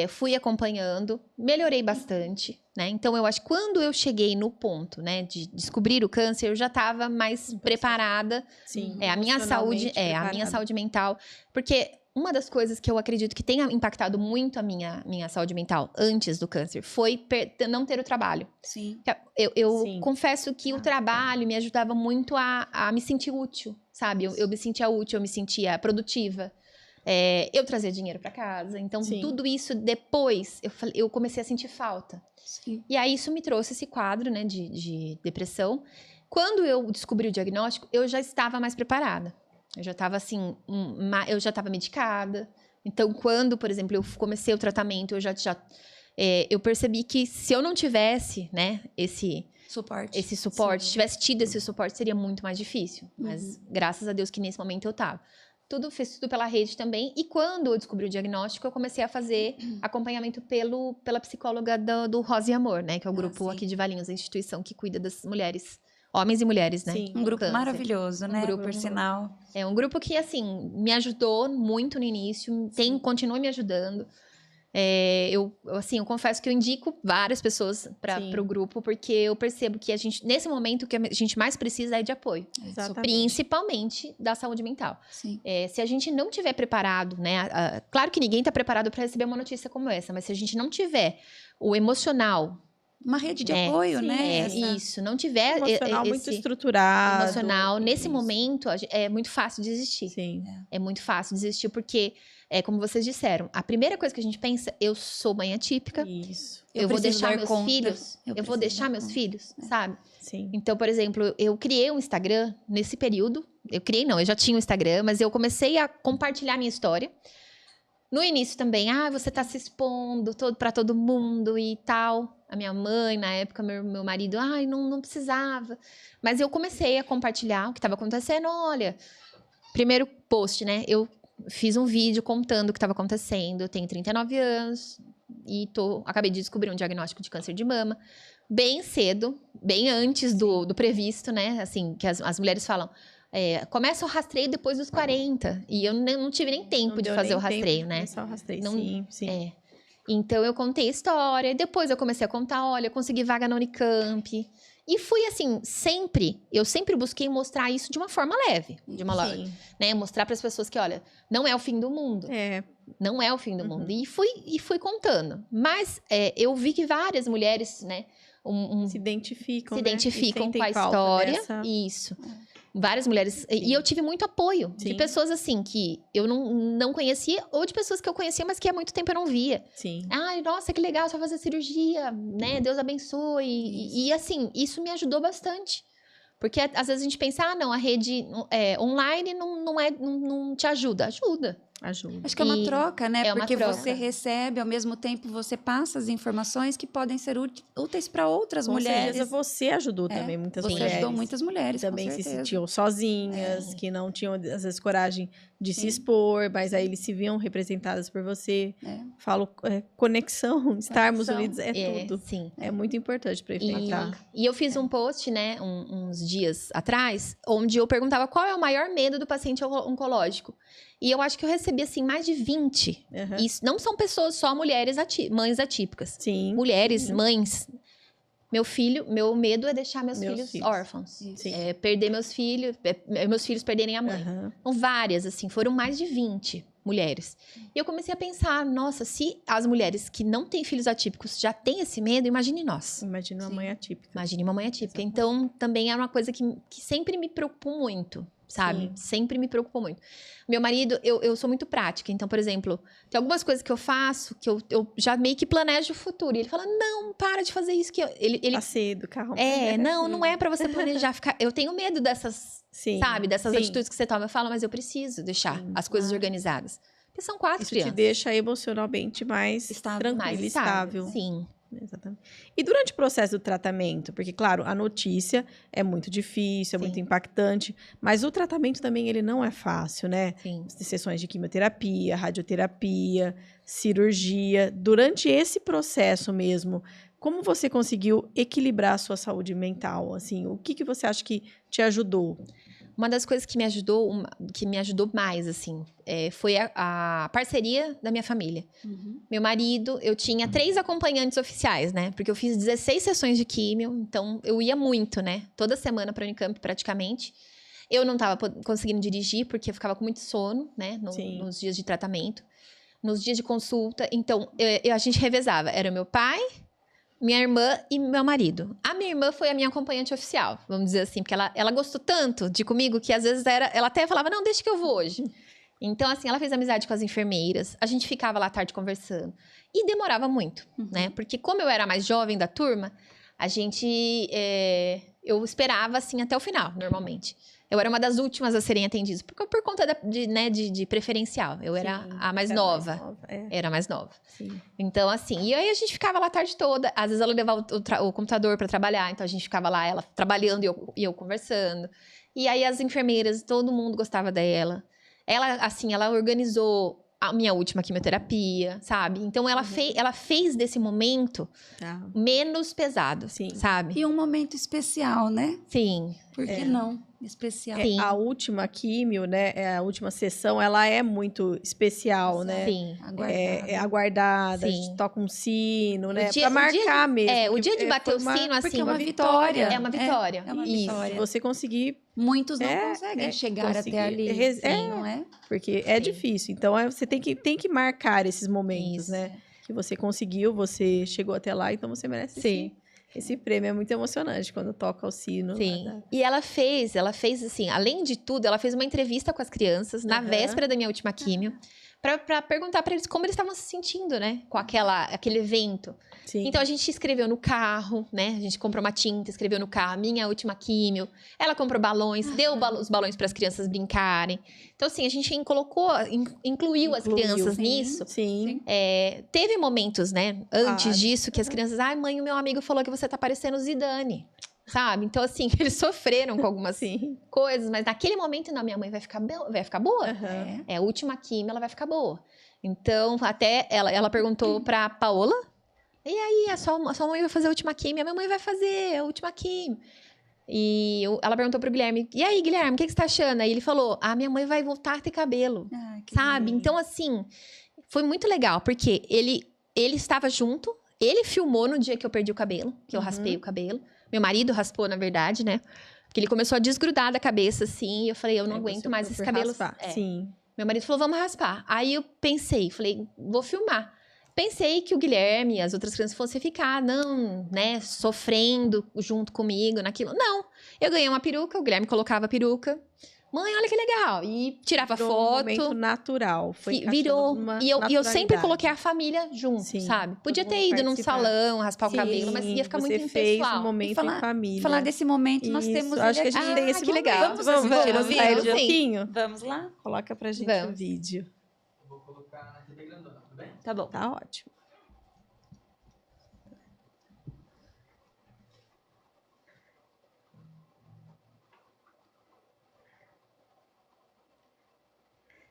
Fui acompanhando, melhorei bastante, né? Então, eu acho que quando eu cheguei no ponto, né, de descobrir o câncer, eu já estava mais preparada. A minha saúde mental. Porque uma das coisas que eu acredito que tenha impactado muito a minha saúde mental antes do câncer foi não ter o trabalho. Eu confesso que o trabalho me ajudava muito a me sentir útil, sabe? Eu me sentia útil, eu me sentia produtiva. Eu trazia dinheiro para casa. Então, tudo isso depois, eu comecei a sentir falta. E aí, isso me trouxe esse quadro, né, de depressão. Quando eu descobri o diagnóstico, eu já estava mais preparada. Eu já estava, assim, eu já estava medicada. Então, quando, por exemplo, eu comecei o tratamento, eu percebi que se eu não tivesse, né, esse suporte, tivesse tido esse suporte, seria muito mais difícil. Mas, graças a Deus, que nesse momento eu estava. Fiz tudo pela rede também. E quando eu descobri o diagnóstico, eu comecei a fazer acompanhamento pela psicóloga do Rosa e Amor, né? Que é o grupo aqui de Valinhos, a instituição que cuida das mulheres Homens e mulheres, né? Sim. Um grupo Câncer. maravilhoso, né? grupo. Por sinal. É um grupo que, assim, me ajudou muito no início, continua me ajudando. Eu confesso que eu indico várias pessoas para o grupo, porque eu percebo que nesse momento, o que a gente mais precisa é de apoio. Exatamente. Principalmente da saúde mental. Sim. Se a gente não tiver preparado, né? Claro que ninguém está preparado para receber uma notícia como essa, mas se a gente não tiver o emocional. Uma rede de apoio, sim, né? Isso, não tiver Emocional muito esse estruturado. emocional, nesse Isso. momento, é muito fácil desistir. Sim. É muito fácil desistir, porque, como vocês disseram, a primeira coisa que a gente pensa, eu sou mãe atípica, Isso. eu vou preciso deixar dar meus conta, filhos, eu vou preciso deixar dar meus conta. filhos, sabe? Sim. Então, por exemplo, eu criei um Instagram nesse período, eu já tinha um Instagram, mas eu comecei a compartilhar minha história. No início também, você tá se expondo pra todo mundo e tal. A minha mãe, na época, meu marido, não precisava. Mas eu comecei a compartilhar o que estava acontecendo. Olha, primeiro post, né? Eu fiz um vídeo contando o que estava acontecendo. Eu tenho 39 anos e acabei de descobrir um diagnóstico de câncer de mama. Bem cedo, bem antes do previsto, né? Assim, que as mulheres falam... começa o rastreio depois dos 40. E eu não tive nem tempo de fazer o rastreio, né? Começar o rastreio, Não- sim. Então, eu contei a história. E depois eu comecei a contar, olha, eu consegui vaga na Unicamp. E fui assim, eu sempre busquei mostrar isso de uma forma leve. Sim. Né? Mostrar para as pessoas que, olha, não é o fim do mundo. Não é o fim do mundo. E fui contando. Mas eu vi que várias mulheres, né? Se identificam, se né? identificam E com a sentem falta história. dessa- Isso. Várias mulheres. E eu tive muito apoio de Sim. pessoas assim que eu não conhecia, ou de pessoas que eu conhecia, mas que há muito tempo eu não via. Sim. Ai, nossa, que legal, você vai fazer cirurgia, né? Deus abençoe. E assim, isso me ajudou bastante. Porque às vezes a gente pensa, não, a rede online não te ajuda. Ajuda. Ajuda. Acho que é uma troca, né? é uma Porque troca. você recebe, ao mesmo tempo você passa as informações que podem ser úteis para outras Com mulheres. certeza você ajudou também muitas Você mulheres. ajudou muitas mulheres, que também com se certeza. sentiam sozinhas, que não tinham, às vezes, coragem de se expor, mas aí eles se viam representadas por você. Falo, conexão, estarmos unidos é tudo. Sim. É muito importante para enfrentar. E eu fiz um post, né, uns dias atrás, onde eu perguntava qual é o maior medo do paciente oncológico. E eu acho que eu recebi, assim, mais de 20. Uhum. Isso não são pessoas, só mulheres, mães atípicas. Sim. Mulheres, mães. Meu medo é deixar meus filhos órfãos. Sim. Perder meus filhos perderem a mãe. Uhum. Então, várias, assim, foram mais de 20 mulheres. E eu comecei a pensar, nossa, se as mulheres que não têm filhos atípicos já têm esse medo, imagine nós. Imagina uma mãe atípica. Imagine uma mãe atípica. Então, também é uma coisa que sempre me preocupou muito, sabe? Sim. Sempre me preocupou muito. Meu marido, eu sou muito prática. Então, por exemplo, tem algumas coisas que eu faço que eu já meio que planejo o futuro. E ele fala, não, para de fazer isso. Ele Tá cedo, calma. não é pra você planejar. Eu tenho medo dessas, Sim. sabe? Dessas Sim. atitudes que você toma. Eu falo, mas eu preciso deixar as coisas organizadas. Porque são 4 Isso crianças. te deixa emocionalmente mais Estável. tranquilo, Mais estável. Sim. Exatamente. E durante o processo do tratamento, porque, claro, a notícia é muito difícil, é Sim. muito impactante, mas o tratamento também, ele não é fácil, né? Sim. Sessões de quimioterapia, radioterapia, cirurgia. Durante esse processo mesmo, como você conseguiu equilibrar a sua saúde mental? Assim, o que você acha que te ajudou? Uma das coisas que me ajudou mais, assim, foi a parceria da minha família. Meu marido, eu tinha 3 acompanhantes oficiais, né? Porque eu fiz 16 sessões de químio, então eu ia muito, né? Toda semana para Unicamp, praticamente. Eu não tava conseguindo dirigir, porque eu ficava com muito sono, né? Nos dias de tratamento, nos dias de consulta. Então, a gente revezava. Era o meu pai, minha irmã e meu marido. A minha irmã foi a minha acompanhante oficial, vamos dizer assim, porque ela gostou tanto de comigo que às vezes ela até falava, não, deixa que eu vou hoje. Então, assim, ela fez amizade com as enfermeiras, a gente ficava lá à tarde conversando. E demorava muito, né? Porque como eu era a mais jovem da turma, eu esperava, assim, até o final, normalmente. Eu era uma das últimas a serem atendidas, por conta de preferencial. Eu era a mais nova. Era a mais nova. Sim. Então, assim, e aí a gente ficava lá a tarde toda. Às vezes ela levava o computador para trabalhar, então a gente ficava lá, ela trabalhando e eu conversando. E aí as enfermeiras, todo mundo gostava dela. Ela, assim, ela organizou a minha última quimioterapia, sabe? Então, ela fez desse momento Tá. menos pesado, Sim. sabe? E um momento especial, né? Sim, Por que não? Especial. Sim. A última químio, né? A última sessão, ela é muito especial, né? sim. É aguardada, a Sim. gente toca um sino, né? dia- Pra o dia marcar de- mesmo. É, o porque, dia de bater o foi sino, assim, Porque é uma vitória. é uma vitória. É uma Isso. vitória. Você conseguir, Muitos não conseguem chegar conseguir até ali, não é? porque é Sim. difícil. Então, você tem que marcar esses momentos, Isso. né? Que você conseguiu, você chegou até lá, então você merece Sim. esse prêmio. É muito emocionante quando toca o sino. Sim. Lá E ela fez assim, além de tudo, ela fez uma entrevista com as crianças na Aham. véspera da minha última químio, pra perguntar pra eles como eles estavam se sentindo, né? Com aquele evento. Sim. Então a gente escreveu no carro, né? A gente comprou uma tinta, escreveu no carro, minha última químio. Ela comprou balões, deu os balões para as crianças brincarem. Então, assim, a gente incluiu as crianças sim. nisso. Sim. Teve momentos, né, antes Ah, disso, que as crianças, ai, mãe, o meu amigo falou que você tá parecendo Zidane. Sabe? Então, assim, eles sofreram com algumas Sim. coisas, mas naquele momento, não, minha mãe vai ficar boa. Aham. É a última químio, ela vai ficar boa. Então, até ela perguntou pra Paola, e aí, a sua mãe vai fazer a última químio? A minha mãe vai fazer a última químio. E ela perguntou pro Guilherme, e aí, Guilherme, o que você tá achando? Aí ele falou, minha mãe vai voltar a ter cabelo. Ah, que Sabe? lindo. Então, assim, foi muito legal, porque ele estava junto, ele filmou no dia que eu perdi o cabelo, que eu raspei o cabelo. Meu marido raspou, na verdade, né? Porque ele começou a desgrudar da cabeça, assim, e eu falei, eu não aguento mais esses cabelos. Sim. Meu marido falou, vamos raspar. Aí eu pensei, falei, vou filmar. Pensei que o Guilherme e as outras crianças fossem ficar, não, né, sofrendo junto comigo naquilo. Não, eu ganhei uma peruca, o Guilherme colocava a peruca. Mãe, olha que legal. E tirava Virou um foto. momento natural. Foi Virou. E eu sempre naturalidade. coloquei a família junto, Sim, sabe? Podia todo ter mundo ido num participar. salão, raspar o Sim, cabelo, mas ia ficar muito você fez impessoal. um momento em família. Falar desse momento, nós Isso, temos acho ele que a gente aqui. tem esse que legal. momento. Vamos assistir o mostrar ele um vídeo? pouquinho? Vamos lá? Coloca pra gente Vamos. o vídeo. Eu vou colocar na TV grandona, tudo bem? Tá bom. Tá ótimo.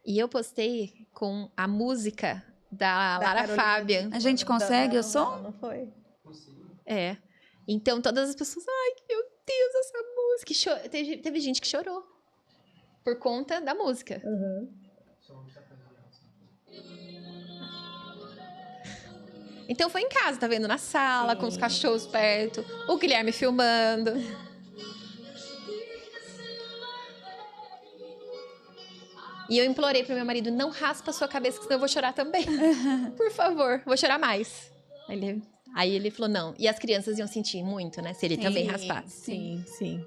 E eu postei com a música da Lara Carolina. Fabian. A gente consegue o som? Não foi? Consigo. É. Então todas as pessoas, ai, meu Deus, essa música. Teve gente que chorou. Por conta da música. Só vou deixar pra Então foi em casa, tá vendo? Na sala, com os cachorros perto. O Guilherme filmando. E eu implorei pro meu marido, não raspa a sua cabeça, que senão eu vou chorar também. Por favor, vou chorar mais. Aí ele falou, não. E as crianças iam sentir muito, né? Se ele também raspasse. Sim, sim.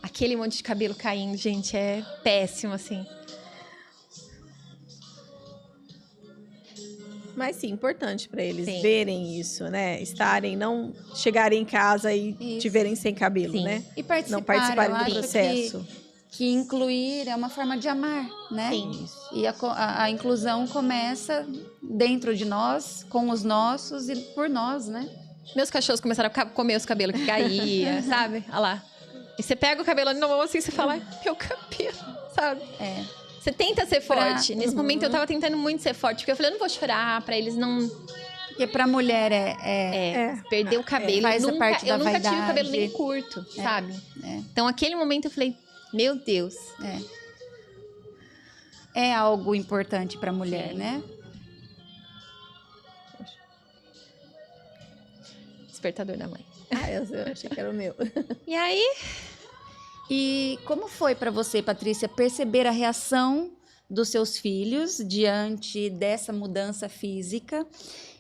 Aquele monte de cabelo caindo, gente, é péssimo, assim. Mas sim, importante pra eles Sim. verem isso, né? Estarem, não chegarem em casa e Isso. te verem sem cabelo, Sim. né? E participar, Não participarem eu do acho processo. que incluir é uma forma de amar, né? Sim. E a inclusão começa dentro de nós, com os nossos e por nós, né? Meus cachorros começaram a comer os cabelos que caía, sabe? Olha lá. E você pega o cabelo ali na mão assim, você fala, ai, meu cabelo, sabe? É. Você tenta ser forte. Nesse momento eu tava tentando muito ser forte, porque eu falei, eu não vou chorar pra eles não Porque pra mulher é perder o cabelo. faz a parte Eu da nunca tive o cabelo nem vaidade. curto, sabe? é. Então, aquele momento eu falei, meu Deus. É algo importante pra mulher, né? Despertador da mãe. Eu achei que era o meu. E aí, E como foi pra você, Patrícia, perceber a reação dos seus filhos diante dessa mudança física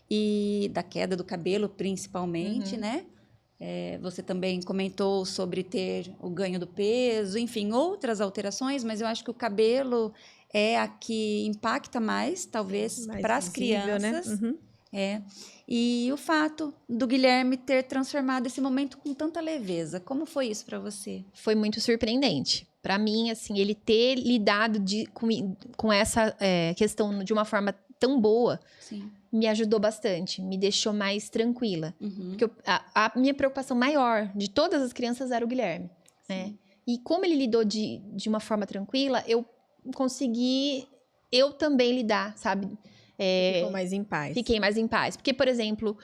e da queda do cabelo, principalmente, né? Você também comentou sobre ter o ganho do peso, enfim, outras alterações, mas eu acho que o cabelo é a que impacta mais, talvez, Mais para as visível, crianças. né? Uhum. E o fato do Guilherme ter transformado esse momento com tanta leveza, como foi isso para você? foi muito surpreendente. Pra mim, assim, ele ter lidado com essa questão de uma forma tão boa, Sim. me ajudou bastante. Me deixou mais tranquila. Uhum. Porque a minha preocupação maior de todas as crianças era o Guilherme, né? E como ele lidou de uma forma tranquila, eu consegui eu também lidar, sabe? Ficou mais em paz. Fiquei mais em paz. Porque, por exemplo,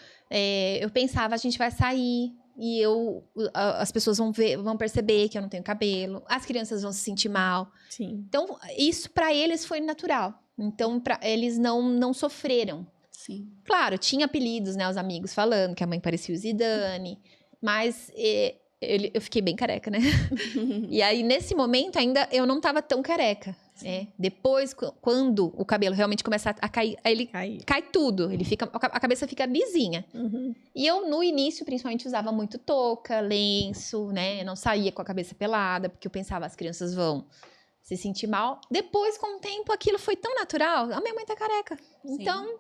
eu pensava, a gente vai sair e as pessoas vão perceber que eu não tenho cabelo, as crianças vão se sentir mal. Sim. Então, isso para eles foi natural. Então, eles não sofreram. Sim. Claro, tinha apelidos, né? Os amigos falando que a mãe parecia o Zidane. Mas eu fiquei bem careca, né? E aí, nesse momento, ainda eu não tava tão careca. Depois, quando o cabelo realmente começa a cair, aí ele cai tudo. A cabeça fica lisinha. Uhum. E eu, no início, principalmente, usava muito touca, lenço, né? Eu não saía com a cabeça pelada, porque eu pensava, as crianças vão se sentir mal. Depois, com o tempo, aquilo foi tão natural. A minha mãe tá careca. Sim. Então,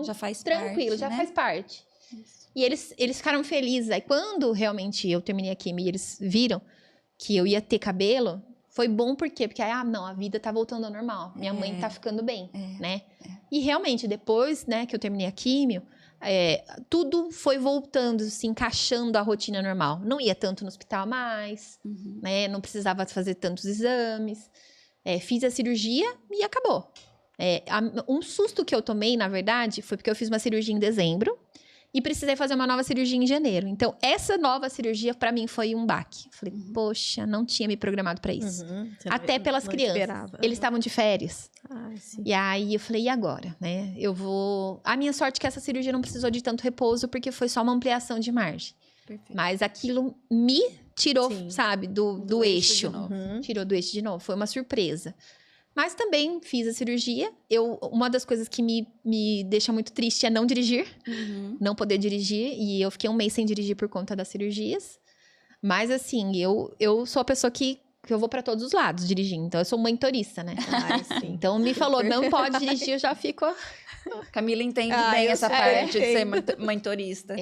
Já faz tranquilo, parte, já né? faz parte. E eles ficaram felizes. Aí, quando realmente eu terminei a quimio e eles viram que eu ia ter cabelo, foi bom por quê? Porque, não, a vida tá voltando ao normal. Minha mãe tá ficando bem, né? E realmente, depois, né, que eu terminei a quimio, tudo foi voltando, se encaixando à rotina normal. Não ia tanto no hospital mais, né? Não precisava fazer tantos exames. Fiz a cirurgia e acabou. Um susto que eu tomei, na verdade, foi porque eu fiz uma cirurgia em dezembro e precisei fazer uma nova cirurgia em janeiro. Então, essa nova cirurgia, pra mim, foi um baque. Falei, poxa, não tinha me programado pra isso. Você Até pelas não crianças. esperava. Eles estavam de férias. Sim. E aí, eu falei, e agora, né? A minha sorte é que essa cirurgia não precisou de tanto repouso, porque foi só uma ampliação de margem. Perfeito. Mas aquilo me tirou, Sim. sabe, do eixo. de novo. Tirou do eixo de novo. Foi uma surpresa. Mas também fiz a cirurgia. Uma das coisas que me deixa muito triste é não dirigir. Não poder dirigir. E eu fiquei um mês sem dirigir por conta das cirurgias. Mas assim, eu sou a pessoa que eu vou pra todos os lados dirigindo. Então, eu sou mãe turista, né? Sim. Então, me falou, não pode dirigir, eu já fico... Camila entende Ah, bem eu essa sei. parte de ser mãe turista.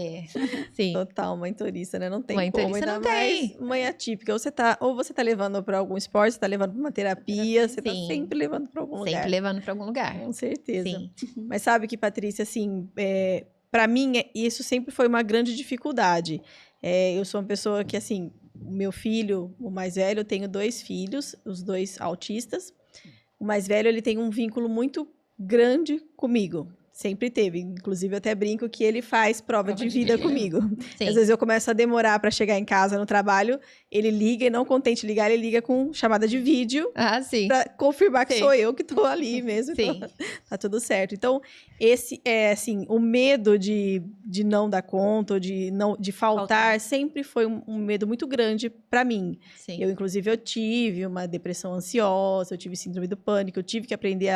Sim. Total, mãe turista, né? Não tem Mãe como, turista ainda não tem. mais mãe atípica. Ou você tá levando pra algum esporte, você tá levando pra uma terapia, você tá Sim. sempre levando pra algum lugar. Sempre levando pra algum lugar. Com certeza. Sim. Mas sabe que, Patrícia, assim, para mim, isso sempre foi uma grande dificuldade. Eu sou uma pessoa que, assim, o meu filho, o mais velho, eu tenho 2 filhos, os 2 autistas. O mais velho, ele tem um vínculo muito grande comigo. Sempre teve. Inclusive, eu até brinco que ele faz prova de vida comigo. Sim. Às vezes eu começo a demorar para chegar em casa no trabalho, ele liga e não contente de ligar, ele liga com chamada de vídeo Ah, sim. para confirmar que Sim. sou eu que tô ali mesmo. Sim. Então, tá tudo certo. Então, esse assim, o medo de não dar conta, ou de faltar, sempre foi um medo muito grande para mim. Sim. Inclusive, eu tive uma depressão ansiosa, eu tive síndrome do pânico, eu tive que aprender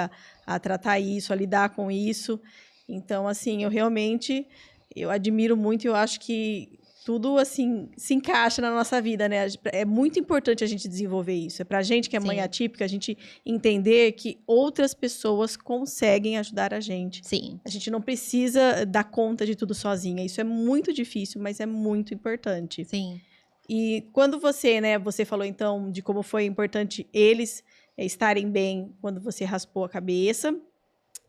a tratar isso, a lidar com isso. Então, assim, eu admiro muito e eu acho que tudo, assim, se encaixa na nossa vida, né? É muito importante a gente desenvolver isso. É pra gente que é mãe Sim. atípica, a gente entender que outras pessoas conseguem ajudar a gente. Sim. A gente não precisa dar conta de tudo sozinha. Isso é muito difícil, mas é muito importante. Sim. E quando você falou então de como foi importante eles estarem bem quando você raspou a cabeça,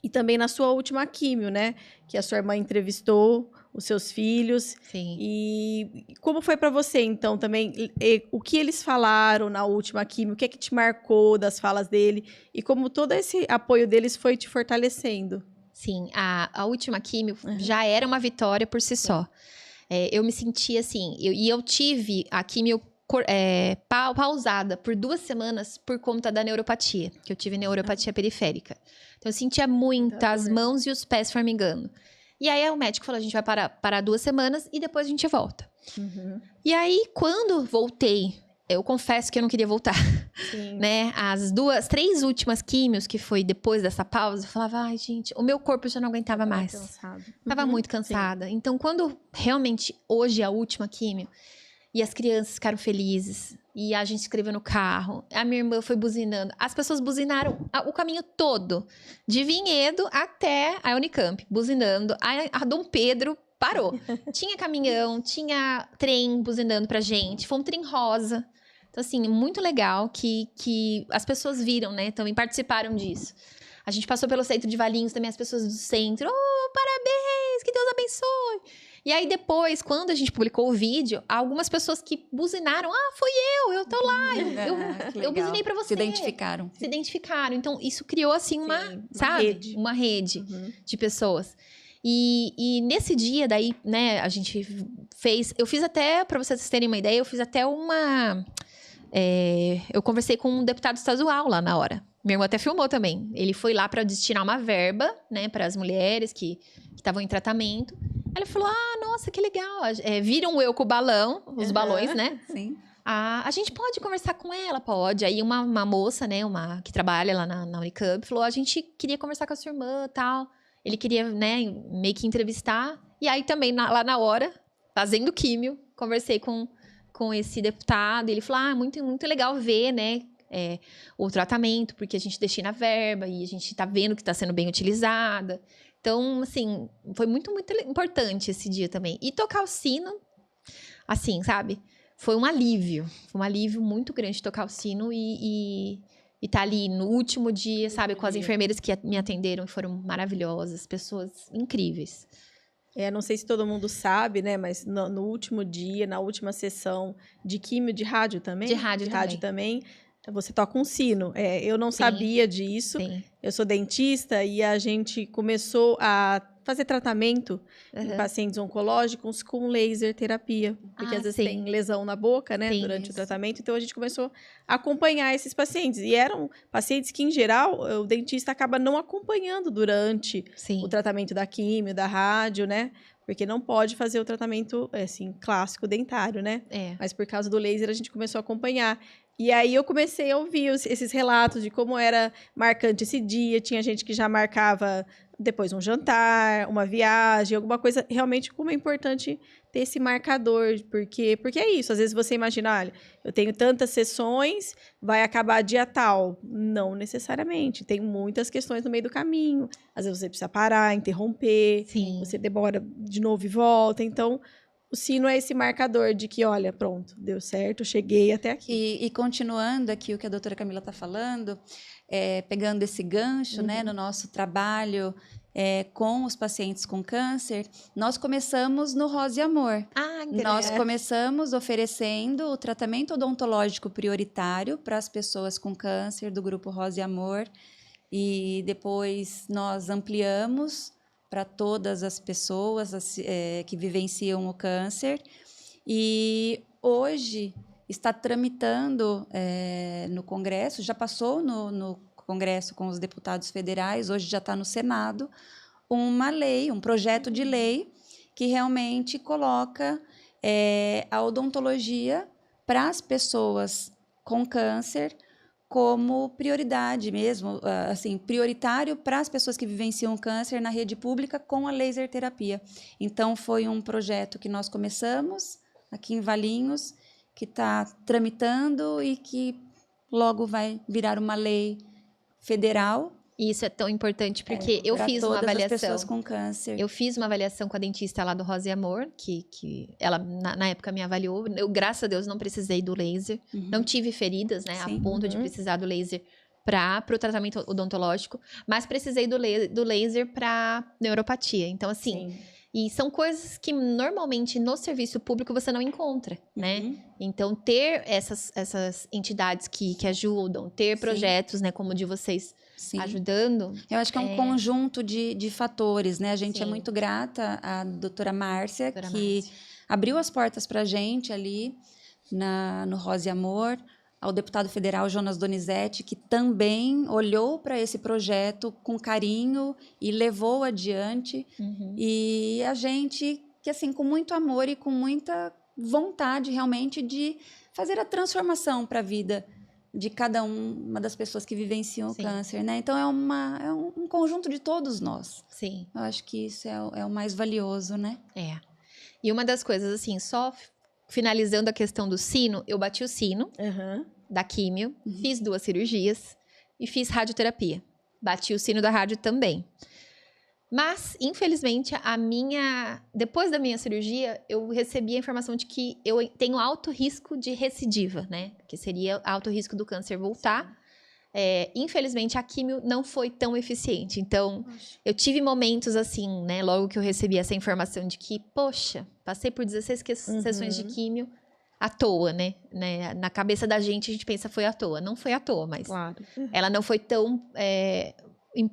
e também na sua última químio, né? Que a sua irmã entrevistou os seus filhos. Sim. E como foi para você, então, também? O que eles falaram na última químio? O que é que te marcou das falas dele? E como todo esse apoio deles foi te fortalecendo? Sim, a última químio já era uma vitória por si só. Eu me senti assim, eu tive a químio pausada por 2 semanas por conta da neuropatia, que eu tive neuropatia periférica. Então, eu sentia muito as mãos e os pés formigando. E aí, o médico falou, a gente vai parar 2 semanas e depois a gente volta. E aí, quando voltei, eu confesso que eu não queria voltar. Sim. Né? As 3 últimas químios, que foi depois dessa pausa, eu falava, ai, gente, o meu corpo já não aguentava mais. Cansado. Tava muito cansada. Então, quando realmente, hoje, a última químio, e as crianças ficaram felizes, e a gente escreveu no carro, a minha irmã foi buzinando. As pessoas buzinaram o caminho todo, de Vinhedo até a Unicamp, buzinando. A Dom Pedro parou. Tinha caminhão, tinha trem buzinando pra gente, foi um trem rosa. Então, assim, muito legal que as pessoas viram, né? Também participaram disso. A gente passou pelo centro de Valinhos também, as pessoas do centro. Oh, parabéns, que Deus abençoe. E aí depois, quando a gente publicou o vídeo, algumas pessoas que buzinaram, foi eu tô lá, Que eu legal. buzinei pra você. Se identificaram. Se identificaram. Então, isso criou, assim, Uma sabe? rede. Uma rede Uhum. de pessoas. E nesse dia, daí, né, a gente fez... Eu fiz até, pra vocês terem uma ideia, eu fiz até uma... eu conversei com um deputado estadual lá na hora. Meu irmão até filmou também. Ele foi lá pra destinar uma verba, né, para as mulheres que estavam em tratamento. Aí ele falou, nossa, que legal. Viram eu com o balão, os balões, né? Sim. A gente pode conversar com ela? Pode. Aí uma moça, né, que trabalha lá na Unicamp, falou, a gente queria conversar com a sua irmã e tal. Ele queria, né, meio que entrevistar. E aí também, lá na hora, fazendo químio, conversei com esse deputado. E ele falou, muito, muito legal ver, né, o tratamento, porque a gente destina a verba e a gente tá vendo que tá sendo bem utilizada. Então, assim, foi muito, muito importante esse dia também. E tocar o sino, assim, sabe? Foi um alívio muito grande tocar o sino e tá ali no último dia, sabe? Com as enfermeiras que me atenderam e foram maravilhosas, pessoas incríveis. Não sei se todo mundo sabe, né? Mas no último dia, na última sessão de químio, de rádio também? De rádio também. Você toca um sino. Eu não Sim. sabia disso. Sim. Eu sou dentista e a gente começou a fazer tratamento em pacientes oncológicos com laser terapia. Porque às vezes sim. tem lesão na boca, né? Sim, durante o isso. tratamento. Então a gente começou a acompanhar esses pacientes. E eram pacientes que, em geral, o dentista acaba não acompanhando durante Sim. o tratamento da químio, da rádio, né? Porque não pode fazer o tratamento, assim, clássico dentário, né? Mas por causa do laser a gente começou a acompanhar. E aí eu comecei a ouvir esses relatos de como era marcante esse dia. Tinha gente que já marcava depois um jantar, uma viagem, alguma coisa. Realmente como é importante ter esse marcador, porque é isso. Às vezes você imagina, olha, eu tenho tantas sessões, vai acabar dia tal. Não necessariamente. Tem muitas questões no meio do caminho. Às vezes você precisa parar, interromper. Sim. Você demora de novo e volta. Então, o sino é esse marcador de que, olha, pronto, deu certo, cheguei até aqui. E continuando aqui o que a doutora Camila está falando, pegando esse gancho, né, no nosso trabalho com os pacientes com câncer, nós começamos no Rosa e Amor. Nós começamos oferecendo o tratamento odontológico prioritário para as pessoas com câncer do grupo Rosa e Amor, e depois nós ampliamos para todas as pessoas que vivenciam o câncer. E hoje está tramitando no Congresso, já passou no Congresso com os deputados federais, hoje já está no Senado, uma lei, um projeto de lei que realmente coloca a odontologia para as pessoas com câncer como prioridade mesmo, assim, prioritário para as pessoas que vivenciam câncer na rede pública com a laser terapia. Então, foi um projeto que nós começamos aqui em Valinhos, que está tramitando e que logo vai virar uma lei federal. Isso é tão importante, porque eu fiz uma avaliação. Para todas as pessoas com câncer. Eu fiz uma avaliação com a dentista lá do Rosa e Amor, que ela, na época, me avaliou. Eu, graças a Deus, não precisei do laser. Não tive feridas, né, Sim. a ponto de precisar do laser para o tratamento odontológico, mas precisei do laser para neuropatia. Então, assim... Sim. E são coisas que normalmente no serviço público você não encontra, né? Então, ter essas entidades que ajudam, ter projetos, né, como o de vocês, Sim. ajudando. Eu acho que é um conjunto de fatores, né? A gente Sim. é muito grata à doutora Márcia, que abriu as portas para a gente ali no Rosa e Amor, ao deputado federal Jonas Donizete, que também olhou para esse projeto com carinho e levou adiante. E a gente, que assim, com muito amor e com muita vontade realmente de fazer a transformação para a vida de cada uma das pessoas que vivenciam o câncer, né? Então, é um conjunto de todos nós. Sim. Eu acho que isso é o mais valioso, né? E uma das coisas, assim, só finalizando a questão do sino, eu bati o sino da químio, fiz 2 cirurgias e fiz radioterapia. Bati o sino da rádio também. Mas, infelizmente, depois da minha cirurgia, eu recebi a informação de que eu tenho alto risco de recidiva, né? Que seria alto risco do câncer voltar. Infelizmente, a químio não foi tão eficiente. Então, eu tive momentos assim, né? Logo que eu recebi essa informação de que, poxa, passei por 16 sessões de químio à toa, né? Na cabeça da gente, a gente pensa foi à toa. Não foi à toa, mas Claro. ela não foi tão...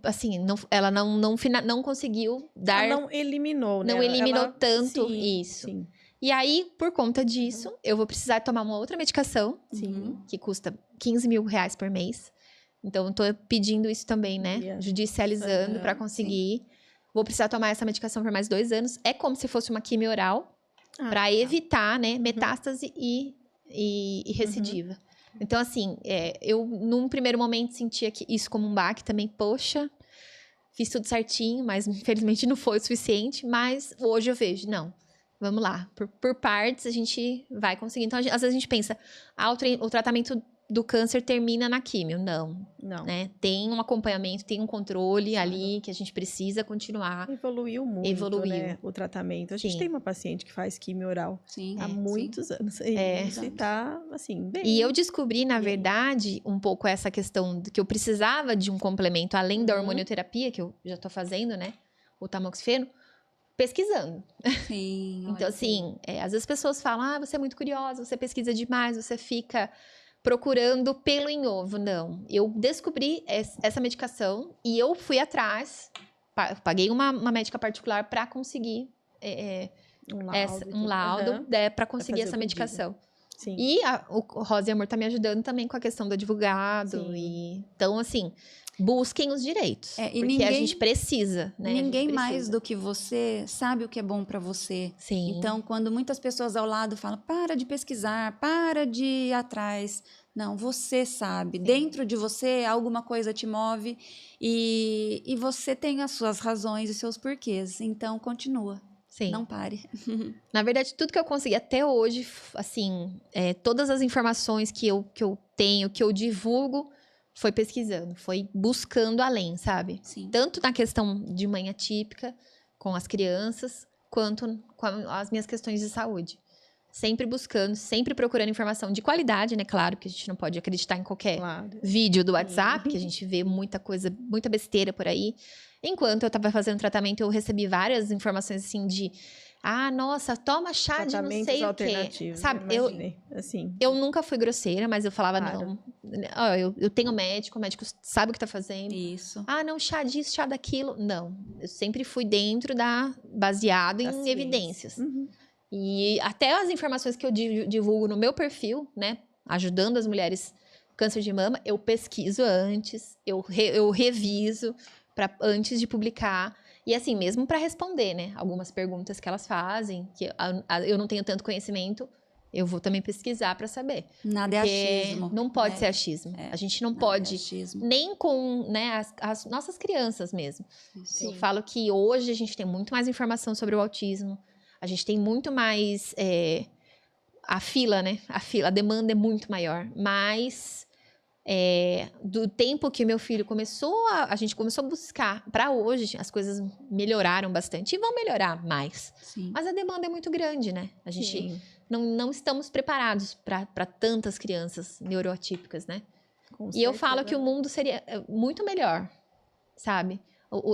assim, ela não conseguiu dar... Ela não eliminou, né? Não eliminou Ela- tanto sim, isso. Sim, E aí, por conta disso, eu vou precisar tomar uma outra medicação, sim. que custa 15 mil reais por mês. Então, eu tô pedindo isso também, né? Yeah. Judicializando Aham, pra conseguir. Vou precisar tomar essa medicação por mais 2 anos. É como se fosse uma quimio oral, pra tá. evitar, né, metástase e recidiva. Então, assim, eu num primeiro momento sentia isso como um baque também. Poxa, fiz tudo certinho, mas infelizmente não foi o suficiente. Mas hoje eu vejo, não. Vamos lá, por partes a gente vai conseguir. Então, às vezes a gente pensa, o tratamento do câncer termina na químio. Não, Não. né? Tem um acompanhamento, tem um controle ali que a gente precisa continuar. Evoluiu muito, Evoluiu. né, o tratamento. A gente Sim. tem uma paciente que faz quimio oral Sim. há muitos anos. E tá, assim, bem... E eu descobri, na E aí? verdade, um pouco essa questão de que eu precisava de um complemento, além da hormonioterapia, que eu já tô fazendo, né? O tamoxifeno, pesquisando. Sim. Então, assim, às vezes as pessoas falam, você é muito curiosa, você pesquisa demais, você fica procurando pelo em ovo. Não, eu descobri essa medicação e eu fui atrás, paguei uma médica particular para conseguir um laudo Aham. para conseguir fazer essa o pedido. medicação. Sim. E o Rosa e Amor tá me ajudando também com a questão do advogado. Sim. Então, assim, busquem os direitos. E porque a ninguém- gente precisa, né? Ninguém A gente mais precisa. do que você sabe o que é bom para você. Sim. Então, quando muitas pessoas ao lado falam, para de pesquisar, para de ir atrás. Não, você sabe. Dentro de você, alguma coisa te move e você tem as suas razões e seus porquês. Então, continua. Sim. Não pare. Na verdade, tudo que eu consegui até hoje, assim, todas as informações que eu tenho, que eu divulgo, foi pesquisando, foi buscando além, sabe? Sim. Tanto na questão de mãe atípica, com as crianças, quanto com as minhas questões de saúde. Sempre buscando, sempre procurando informação de qualidade, né? Claro que a gente não pode acreditar em qualquer Claro. vídeo do WhatsApp, que a gente vê muita coisa, muita besteira por aí. Enquanto eu estava fazendo tratamento, eu recebi várias informações assim de... nossa, toma chá de não Tratamentos sei o quê. alternativos. Sabe, Imaginei. Assim. eu nunca fui grosseira, mas eu falava, Claro. não. Ó, eu tenho médico, o médico sabe o que tá fazendo. Isso. Não, chá disso, chá daquilo. Não, eu sempre fui dentro baseado Da em ciência. evidências. Uhum. E até as informações que eu divulgo no meu perfil, né, ajudando as mulheres com câncer de mama, eu pesquiso antes, eu reviso antes de publicar. E assim, mesmo para responder, né, algumas perguntas que elas fazem, que eu não tenho tanto conhecimento, eu vou também pesquisar para saber. Nada é Porque achismo. não pode né? ser achismo. A gente não Nada pode é achismo. nem com, né, as nossas crianças mesmo. Isso. Eu falo que hoje a gente tem muito mais informação sobre o autismo. A gente tem muito mais... a fila, né? A demanda é muito maior. Mas do tempo que meu filho a gente começou a buscar para hoje, as coisas melhoraram bastante. E vão melhorar mais. Sim. Mas a demanda é muito grande, né? A gente Sim, não estamos preparados para tantas crianças neuroatípicas, né? com E eu falo certeza. que o mundo seria muito melhor, sabe?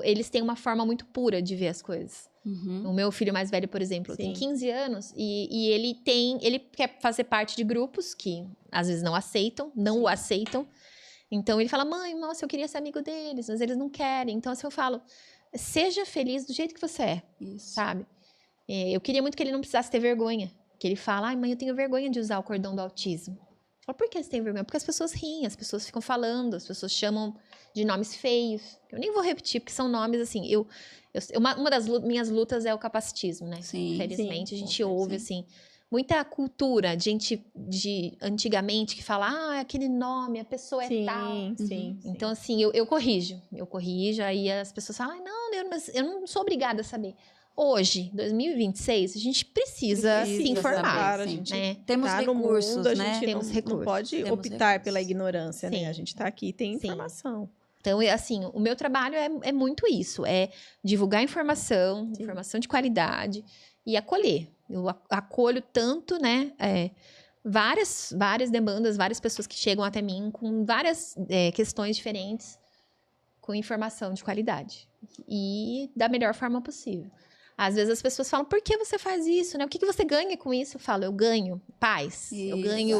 Eles têm uma forma muito pura de ver as coisas. Uhum. O meu filho mais velho, por exemplo, tem 15 anos e ele quer fazer parte de grupos que às vezes não o aceitam. Então ele fala, mãe, nossa, eu queria ser amigo deles, mas eles não querem. Então assim, eu falo, seja feliz do jeito que você é, Isso. sabe? Eu queria muito que ele não precisasse ter vergonha. Que ele fala, mãe, eu tenho vergonha de usar o cordão do autismo. Eu falo, por que você tem vergonha? Porque as pessoas riem, as pessoas ficam falando, as pessoas chamam de nomes feios. Eu nem vou repetir, porque são nomes assim. Uma das minhas lutas é o capacitismo, né? Sim. Infelizmente, Sim, a gente sim. ouve, assim, muita cultura de gente de antigamente que fala, aquele nome, a pessoa é tal. Sim. Então, assim, eu corrijo, aí as pessoas falam, mas eu não sou obrigada a saber. Hoje, 2026, a gente precisa se Precisa informar. Claro, a sim. gente né? Temos tá no recursos, mundo, a né? gente Temos não recursos. pode Temos optar recursos. pela ignorância, né? Sim. A gente tá aqui, tem Sim. informação. Então, assim, o meu trabalho é muito isso. É divulgar informação de qualidade e acolher. Eu acolho tanto, né, várias demandas, várias pessoas que chegam até mim com várias questões diferentes, com informação de qualidade. E da melhor forma possível. Às vezes as pessoas falam, por que você faz isso, né? O que você ganha com isso? Eu falo, eu ganho paz, eu ganho,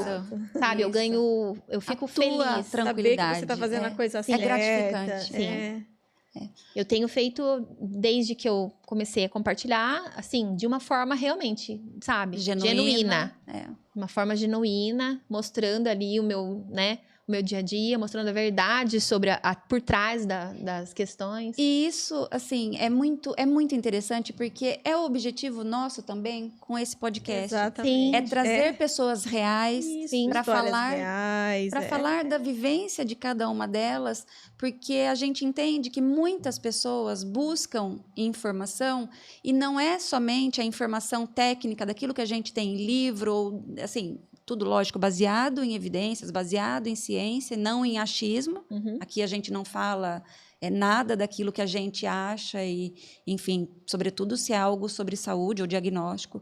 sabe? Eu ganho, eu fico feliz. Saber que você tá fazendo a coisa certa. É gratificante. Sim. Eu tenho feito, desde que eu comecei a compartilhar, assim, de uma forma realmente, sabe? Genuína. Uma forma genuína, mostrando ali o meu, né? O meu dia a dia, mostrando a verdade sobre por trás das questões. E isso, assim, é muito interessante, porque é o objetivo nosso também com esse podcast. Exatamente. É trazer pessoas reais para falar da vivência de cada uma delas, porque a gente entende que muitas pessoas buscam informação e não é somente a informação técnica daquilo que a gente tem em livro, ou, assim, tudo, lógico, baseado em evidências, baseado em ciência, não em achismo. Aqui a gente não fala nada daquilo que a gente acha e, enfim, sobretudo se é algo sobre saúde ou diagnóstico.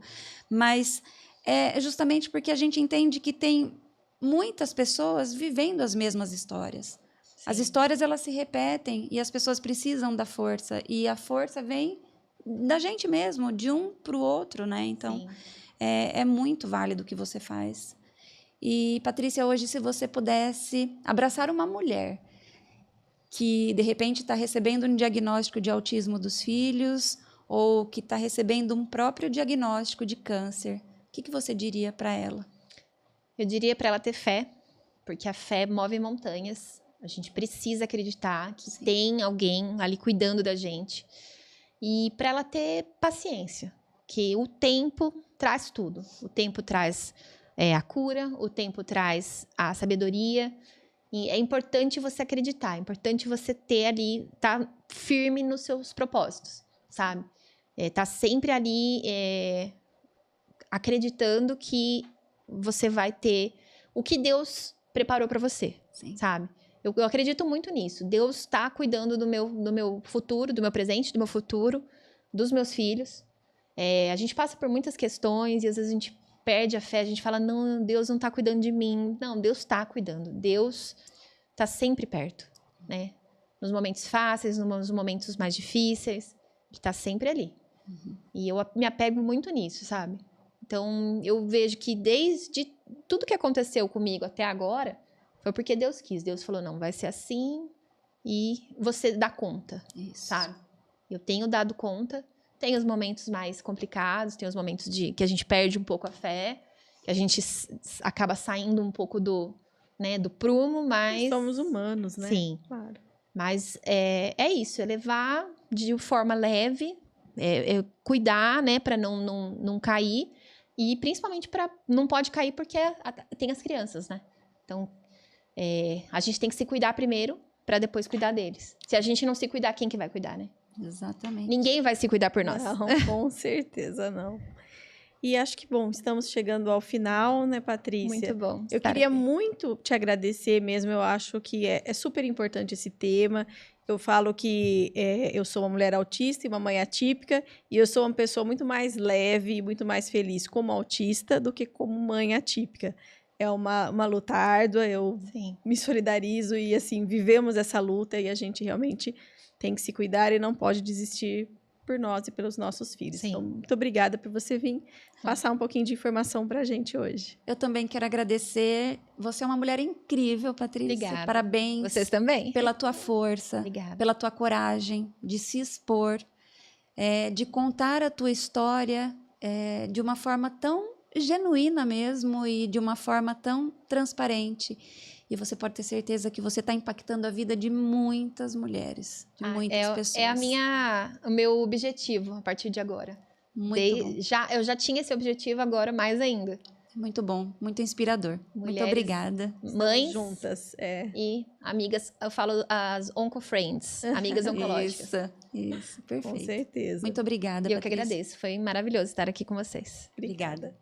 Mas é justamente porque a gente entende que tem muitas pessoas vivendo as mesmas histórias. Sim. As histórias, elas se repetem e as pessoas precisam da força. E a força vem da gente mesmo, de um para o outro, né? Então, é muito válido o que você faz. E, Patrícia, hoje, se você pudesse abraçar uma mulher que, de repente, está recebendo um diagnóstico de autismo dos filhos ou que está recebendo um próprio diagnóstico de câncer, o que você diria para ela? Eu diria para ela ter fé, porque a fé move montanhas. A gente precisa acreditar que tem alguém ali cuidando da gente. E para ela ter paciência, que o tempo traz tudo. O tempo traz a cura, o tempo traz a sabedoria. E é importante você acreditar, é importante você ter ali, tá firme nos seus propósitos, sabe? Tá sempre ali acreditando que você vai ter o que Deus preparou para você, sabe? Eu acredito muito nisso. Deus está cuidando do meu futuro, do meu presente, do meu futuro, dos meus filhos. A gente passa por muitas questões e às vezes a gente perde a fé, a gente fala, não, Deus não está cuidando de mim. Não, Deus está cuidando. Deus está sempre perto, né? Nos momentos fáceis, nos momentos mais difíceis, Ele está sempre ali. E eu me apego muito nisso, sabe? Então, eu vejo que desde tudo que aconteceu comigo até agora, foi porque Deus quis. Deus falou, não, vai ser assim e você dá conta, sabe? Eu tenho dado conta. Tem os momentos mais complicados, tem os momentos que a gente perde um pouco a fé, que a gente acaba saindo um pouco do prumo, mas... Somos humanos, né? Sim. Claro. Mas é isso, é levar de forma leve, cuidar, né, para não cair, e principalmente para não pode cair porque tem as crianças, né? Então, a gente tem que se cuidar primeiro para depois cuidar deles. Se a gente não se cuidar, quem que vai cuidar, né? Exatamente. Ninguém vai se cuidar por nós. Não, com certeza não. E acho que, bom, estamos chegando ao final, né, Patrícia? Muito bom. Eu queria muito te agradecer mesmo, eu acho que é super importante esse tema. Eu falo que eu sou uma mulher autista e uma mãe atípica, e eu sou uma pessoa muito mais leve e muito mais feliz como autista do que como mãe atípica. É uma luta árdua, eu me solidarizo e, assim, vivemos essa luta e a gente realmente tem que se cuidar e não pode desistir por nós e pelos nossos filhos. Sim. Então, muito obrigada por você vir passar um pouquinho de informação para a gente hoje. Eu também quero agradecer. Você é uma mulher incrível, Patrícia. Obrigada. Parabéns. Vocês também. Pela tua força. Obrigada. Pela tua coragem de se expor, de contar a tua história de uma forma tão genuína mesmo e de uma forma tão transparente. E você pode ter certeza que você está impactando a vida de muitas mulheres, de muitas pessoas. O meu objetivo a partir de agora. Muito bom. Eu já tinha esse objetivo, agora mais ainda. Muito bom, muito inspirador. Mulheres, muito obrigada. Mães juntas. E amigas, eu falo as onco-friends, amigas oncológicas. Isso, perfeito. Com certeza. Muito obrigada, Eu que agradeço, foi maravilhoso estar aqui com vocês. Obrigada.